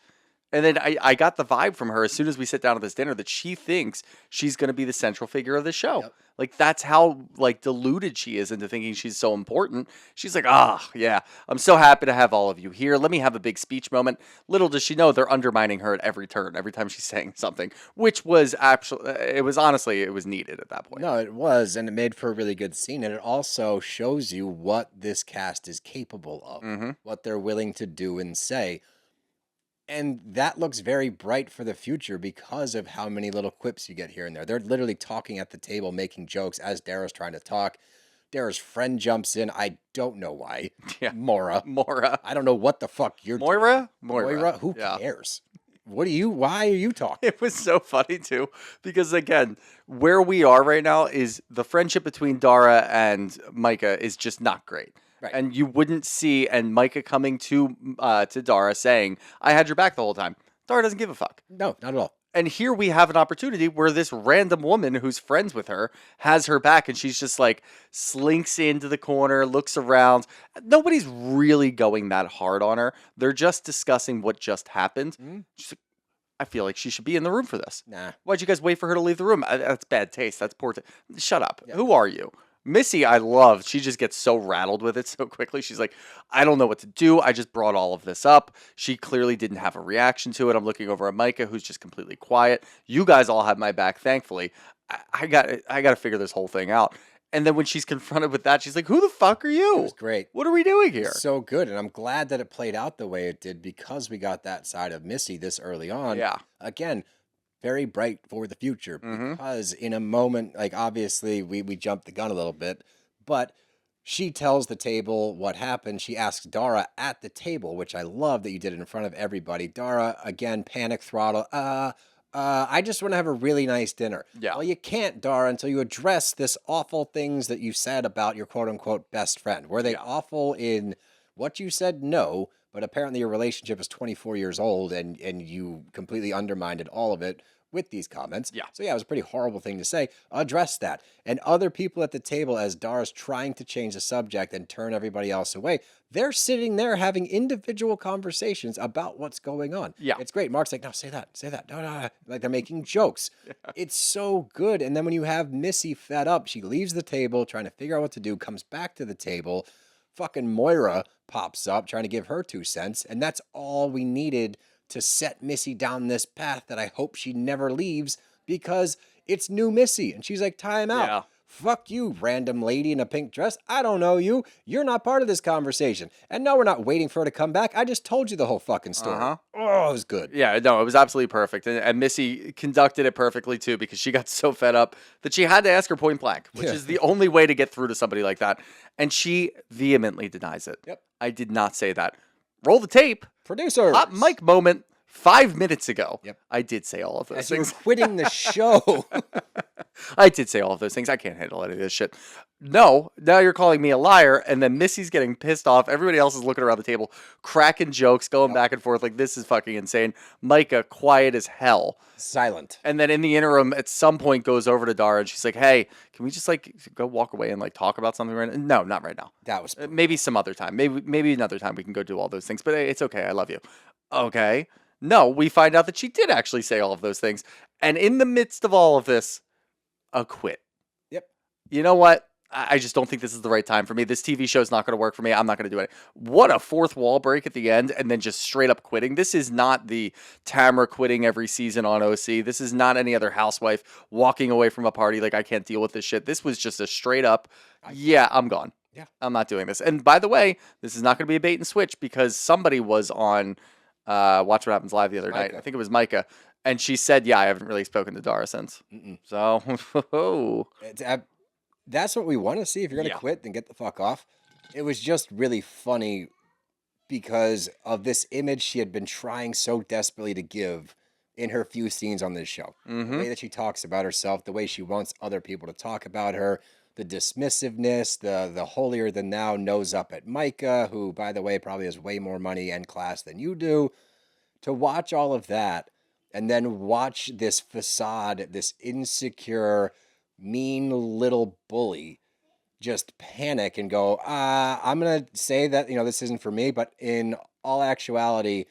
[SPEAKER 2] And then I got the vibe from her as soon as we sit down at this dinner that she thinks she's going to be the central figure of the show.
[SPEAKER 1] Yep.
[SPEAKER 2] Like, that's how, like, deluded she is into thinking she's so important. She's like, yeah, I'm so happy to have all of you here. Let me have a big speech moment. Little does she know they're undermining her at every turn, every time she's saying something, which was actually, it was needed at that point.
[SPEAKER 1] No, it was, and it made for a really good scene. And it also shows you what this cast is capable of, what they're willing to do and say. And that looks very bright for the future because of how many little quips you get here and there. They're literally talking at the table, making jokes as Dara's trying to talk. Dara's friend jumps in. I don't know why.
[SPEAKER 2] Yeah.
[SPEAKER 1] Moira.
[SPEAKER 2] I
[SPEAKER 1] don't know what the fuck you're
[SPEAKER 2] Moira?
[SPEAKER 1] Moira? Who cares? Why are you talking?
[SPEAKER 2] It was so funny too, because again, where we are right now is the friendship between Dara and Micah is just not great.
[SPEAKER 1] Right.
[SPEAKER 2] And you wouldn't see, and Micah coming to Dara saying, I had your back the whole time. Dara doesn't give a fuck.
[SPEAKER 1] No, not at all.
[SPEAKER 2] And here we have an opportunity where this random woman who's friends with her has her back, and she's just like slinks into the corner, looks around. Nobody's really going that hard on her. They're just discussing what just happened. She's like, I feel like she should be in the room for this.
[SPEAKER 1] Nah.
[SPEAKER 2] Why'd you guys wait for her to leave the room? That's bad taste. That's poor taste. Shut up. Yeah. Who are you? Missy, I love. She just gets so rattled with it so quickly. She's like, I don't know what to do. I just brought all of this up. She clearly didn't have a reaction to it. I'm looking over at Micah, who's just completely quiet. You guys all have my back, thankfully. I got to figure this whole thing out. And then when she's confronted with that, she's like, who the fuck are you?
[SPEAKER 1] It was great.
[SPEAKER 2] What are we doing here?
[SPEAKER 1] So good. And I'm glad that it played out the way it did because we got that side of Missy this early on.
[SPEAKER 2] Yeah.
[SPEAKER 1] Again, very bright for the future because in a moment, like obviously we jumped the gun a little bit, but she tells the table what happened. She asks Dara at the table, which I love that you did it in front of everybody. Dara, again, panic throttle. I just want to have a really nice dinner.
[SPEAKER 2] Yeah.
[SPEAKER 1] Well, you can't, Dara, until you address this awful things that you said about your quote unquote best friend. Were they awful in what you said? No. But apparently your relationship is 24 years old and you completely undermined all of it with these comments.
[SPEAKER 2] Yeah.
[SPEAKER 1] So yeah, it was a pretty horrible thing to say. Address that. And other people at the table, as Dara's trying to change the subject and turn everybody else away, they're sitting there having individual conversations about what's going on.
[SPEAKER 2] Yeah.
[SPEAKER 1] It's great. Mark's like, no, say that. No. Like they're making jokes. Yeah. It's so good. And then when you have Missy fed up, she leaves the table trying to figure out what to do, comes back to the table. Fucking Moira pops up trying to give her 2 cents, and that's all we needed to set Missy down this path that I hope she never leaves because it's new Missy, and she's like, time out.
[SPEAKER 2] Yeah.
[SPEAKER 1] Fuck you, random lady in a pink dress. I don't know you. You're not part of this conversation. And no, we're not waiting for her to come back. I just told you the whole fucking story. Oh, it was good.
[SPEAKER 2] Yeah, no, it was absolutely perfect. And Missy conducted it perfectly, too, because she got so fed up that she had to ask her point blank, which is the only way to get through to somebody like that. And she vehemently denies it.
[SPEAKER 1] Yep.
[SPEAKER 2] I did not say that. Roll the tape.
[SPEAKER 1] Producers.
[SPEAKER 2] Hot mic moment 5 minutes ago.
[SPEAKER 1] Yep.
[SPEAKER 2] I did say all of those
[SPEAKER 1] As
[SPEAKER 2] things.
[SPEAKER 1] you're quitting the show.
[SPEAKER 2] I did say all of those things. I can't handle any of this shit. No, now you're calling me a liar, and then Missy's getting pissed off. Everybody else is looking around the table, cracking jokes, going back and forth like this is fucking insane. Micah, quiet as hell.
[SPEAKER 1] Silent.
[SPEAKER 2] And then in the interim, at some point goes over to Dara, and she's like, hey, can we just like go walk away and like talk about something right now? No, not right now.
[SPEAKER 1] That was...
[SPEAKER 2] Maybe some other time. Maybe another time we can go do all those things, but it's okay. I love you. Okay. No, we find out that she did actually say all of those things. And in the midst of all of this, a quit.
[SPEAKER 1] Yep.
[SPEAKER 2] You know what? I just don't think this is the right time for me. This TV show is not going to work for me. I'm not going to do it. What a fourth wall break at the end and then just straight up quitting. This is not the Tamara quitting every season on OC. This is not any other housewife walking away from a party like I can't deal with this shit. This was just a straight up, yeah, I'm gone.
[SPEAKER 1] Yeah.
[SPEAKER 2] I'm not doing this. And by the way, this is not going to be a bait and switch because somebody was on Watch What Happens Live the other night. I think it was Micah. And she said, yeah, I haven't really spoken to Dara since. So,
[SPEAKER 1] that's what we want to see. If you're going to quit, then get the fuck off. It was just really funny because of this image she had been trying so desperately to give in her few scenes on this show. The way that she talks about herself, the way she wants other people to talk about her, the dismissiveness, the holier than thou nose up at Micah, who, by the way, probably has way more money and class than you do. To watch all of that and then watch this facade, this insecure, mean little bully just panic and go, I'm going to say that, this isn't for me, but in all actuality,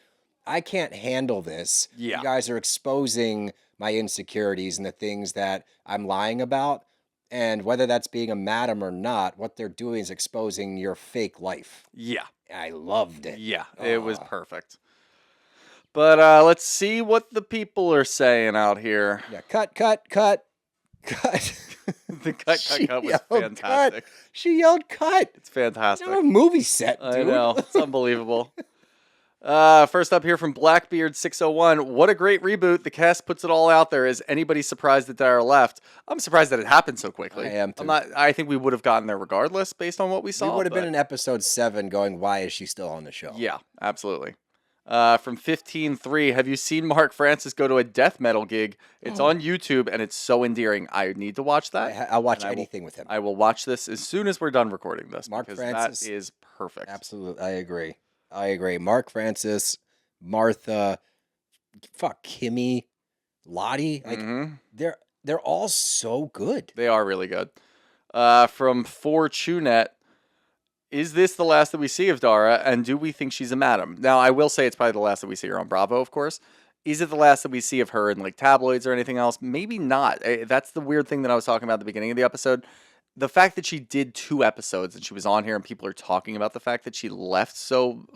[SPEAKER 1] I can't handle this.
[SPEAKER 2] Yeah.
[SPEAKER 1] You guys are exposing my insecurities and the things that I'm lying about. And whether that's being a madam or not, what they're doing is exposing your fake life.
[SPEAKER 2] Yeah.
[SPEAKER 1] I loved it.
[SPEAKER 2] Yeah, it was perfect. But let's see what the people are saying out here.
[SPEAKER 1] Yeah, cut.
[SPEAKER 2] The cut was fantastic.
[SPEAKER 1] She yelled cut.
[SPEAKER 2] It's fantastic.
[SPEAKER 1] It's a movie set, dude.
[SPEAKER 2] I know. It's unbelievable. First up here from Blackbeard601. What a great reboot. The cast puts it all out there. Is anybody surprised that Dara left? I'm surprised that it happened so quickly.
[SPEAKER 1] I am too.
[SPEAKER 2] I think we would have gotten there regardless based on what we saw.
[SPEAKER 1] We would have been in episode 7 going, why is she still on the show?
[SPEAKER 2] Yeah, absolutely. From 15-3, have you seen Mark Francis go to a death metal gig? It's on YouTube, and it's so endearing. I need to watch that.
[SPEAKER 1] I'll watch anything with him.
[SPEAKER 2] I will watch this as soon as we're done recording this.
[SPEAKER 1] Mark
[SPEAKER 2] because
[SPEAKER 1] Francis,
[SPEAKER 2] that is perfect.
[SPEAKER 1] Absolutely. I agree. Mark Francis, Martha, Kimmy, Lottie. They're all so good.
[SPEAKER 2] They are really good. From 4Chunet, is this the last that we see of Dara, and do we think she's a madam? Now, I will say it's probably the last that we see her on Bravo, of course. Is it the last that we see of her in like tabloids or anything else? Maybe not. That's the weird thing that I was talking about at the beginning of the episode. The fact that she did 2 episodes and she was on here and people are talking about the fact that she left so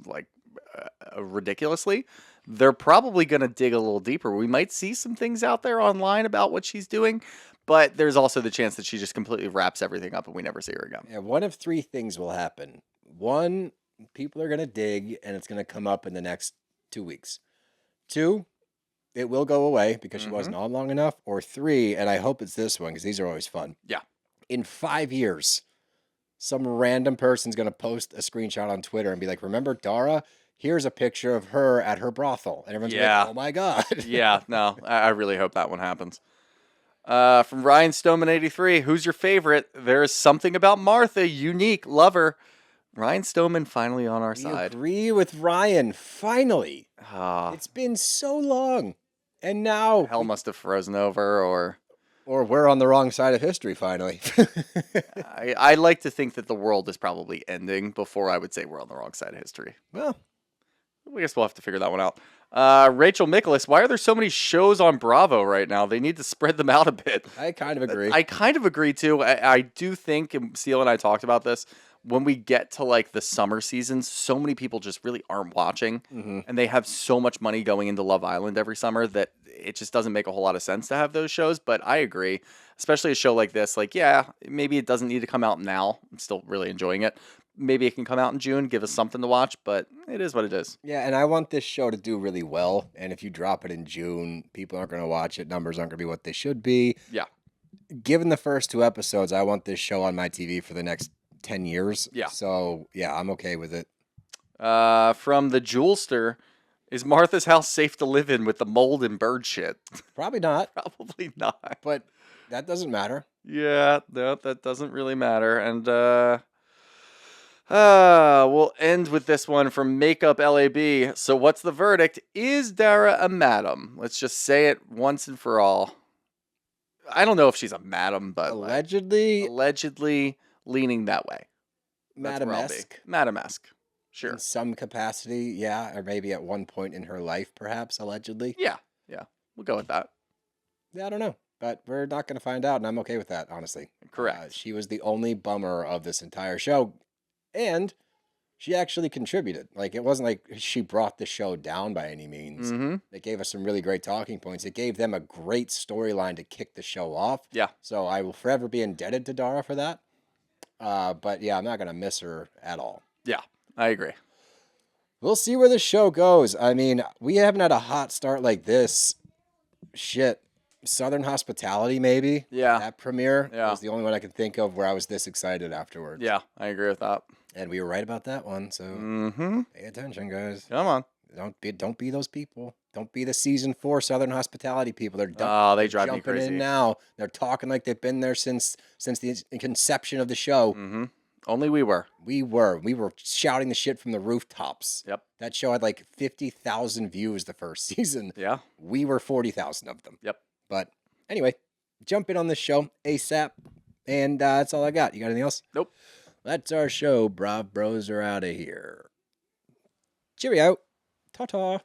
[SPEAKER 2] ridiculously, they're probably going to dig a little deeper. We might see some things out there online about what she's doing, but there's also the chance that she just completely wraps everything up and we never see her again.
[SPEAKER 1] Yeah, one of 3 things will happen. 1, people are going to dig and it's going to come up in the next 2 weeks. 2, it will go away because she wasn't on long enough. Or 3, and I hope it's this one because these are always fun.
[SPEAKER 2] Yeah.
[SPEAKER 1] In 5 years, some random person's going to post a screenshot on Twitter and be like, remember Dara? Here's a picture of her at her brothel. And everyone's like, oh my God.
[SPEAKER 2] Yeah, no, I really hope that one happens. From Ryan Stoneman 83, who's your favorite? There is something about Martha, unique, lover. Ryan Stoneman finally on our side.
[SPEAKER 1] Agree with Ryan, finally. It's been so long. And now
[SPEAKER 2] Hell must have frozen over, or
[SPEAKER 1] we're on the wrong side of history, finally.
[SPEAKER 2] I like to think that the world is probably ending before I would say we're on the wrong side of history.
[SPEAKER 1] Well,
[SPEAKER 2] I guess we'll have to figure that one out. Rachel Nicholas, why are there so many shows on Bravo right now? They need to spread them out a bit.
[SPEAKER 1] I kind of agree.
[SPEAKER 2] I kind of agree, too. I do think, and Steele and I talked about this, when we get to like the summer seasons, so many people just really aren't watching. And they have so much money going into Love Island every summer that it just doesn't make a whole lot of sense to have those shows. But I agree, especially a show like this. Like, yeah, maybe it doesn't need to come out now. I'm still really enjoying it. Maybe it can come out in June, give us something to watch, but it is what it is.
[SPEAKER 1] Yeah, and I want this show to do really well. And if you drop it in June, people aren't going to watch it. Numbers aren't going to be what they should be.
[SPEAKER 2] Yeah.
[SPEAKER 1] Given the first 2 episodes, I want this show on my TV for the next 10 years.
[SPEAKER 2] Yeah.
[SPEAKER 1] So, yeah, I'm okay with it.
[SPEAKER 2] From the Jewelster, is Martha's house safe to live in with the mold and bird shit?
[SPEAKER 1] Probably not.
[SPEAKER 2] Probably not.
[SPEAKER 1] But that doesn't matter.
[SPEAKER 2] Yeah, no, that doesn't really matter. And we'll end with this one from Makeup LAB. So what's the verdict? Is Dara a madam? Let's just say it once and for all. I don't know if she's a madam, but
[SPEAKER 1] allegedly
[SPEAKER 2] leaning that way.
[SPEAKER 1] Madam-esque.
[SPEAKER 2] Madam-esque. Sure.
[SPEAKER 1] In some capacity, yeah. Or maybe at one point in her life, perhaps, allegedly.
[SPEAKER 2] Yeah. We'll go with that.
[SPEAKER 1] Yeah, I don't know. But we're not going to find out, and I'm okay with that, honestly.
[SPEAKER 2] Correct.
[SPEAKER 1] She was the only bummer of this entire show. And she actually contributed. Like, it wasn't like she brought the show down by any means. They gave us some really great talking points. It gave them a great storyline to kick the show off.
[SPEAKER 2] Yeah.
[SPEAKER 1] So I will forever be indebted to Dara for that. But yeah, I'm not going to miss her at all.
[SPEAKER 2] Yeah, I agree.
[SPEAKER 1] We'll see where the show goes. I mean, we haven't had a hot start like this. Shit. Southern Hospitality, maybe.
[SPEAKER 2] Yeah.
[SPEAKER 1] That premiere
[SPEAKER 2] Yeah.
[SPEAKER 1] was the only one I could think of where I was this excited afterwards.
[SPEAKER 2] Yeah, I agree with that.
[SPEAKER 1] And we were right about that one, so pay attention, guys.
[SPEAKER 2] Come on.
[SPEAKER 1] Don't be those people. Don't be the season 4 Southern Hospitality people. They're
[SPEAKER 2] Oh, they
[SPEAKER 1] they're
[SPEAKER 2] drive me
[SPEAKER 1] jumping
[SPEAKER 2] crazy.
[SPEAKER 1] in now. They're talking like they've been there since the conception of the show.
[SPEAKER 2] Mm-hmm. Only we were.
[SPEAKER 1] We were shouting the shit from the rooftops.
[SPEAKER 2] Yep.
[SPEAKER 1] That show had like 50,000 views the first season.
[SPEAKER 2] Yeah.
[SPEAKER 1] We were 40,000 of them.
[SPEAKER 2] Yep.
[SPEAKER 1] But anyway, jump in on this show ASAP. And that's all I got. You got anything else?
[SPEAKER 2] Nope.
[SPEAKER 1] That's our show. Brav Bros are out of here. Cheerio. Ta-ta.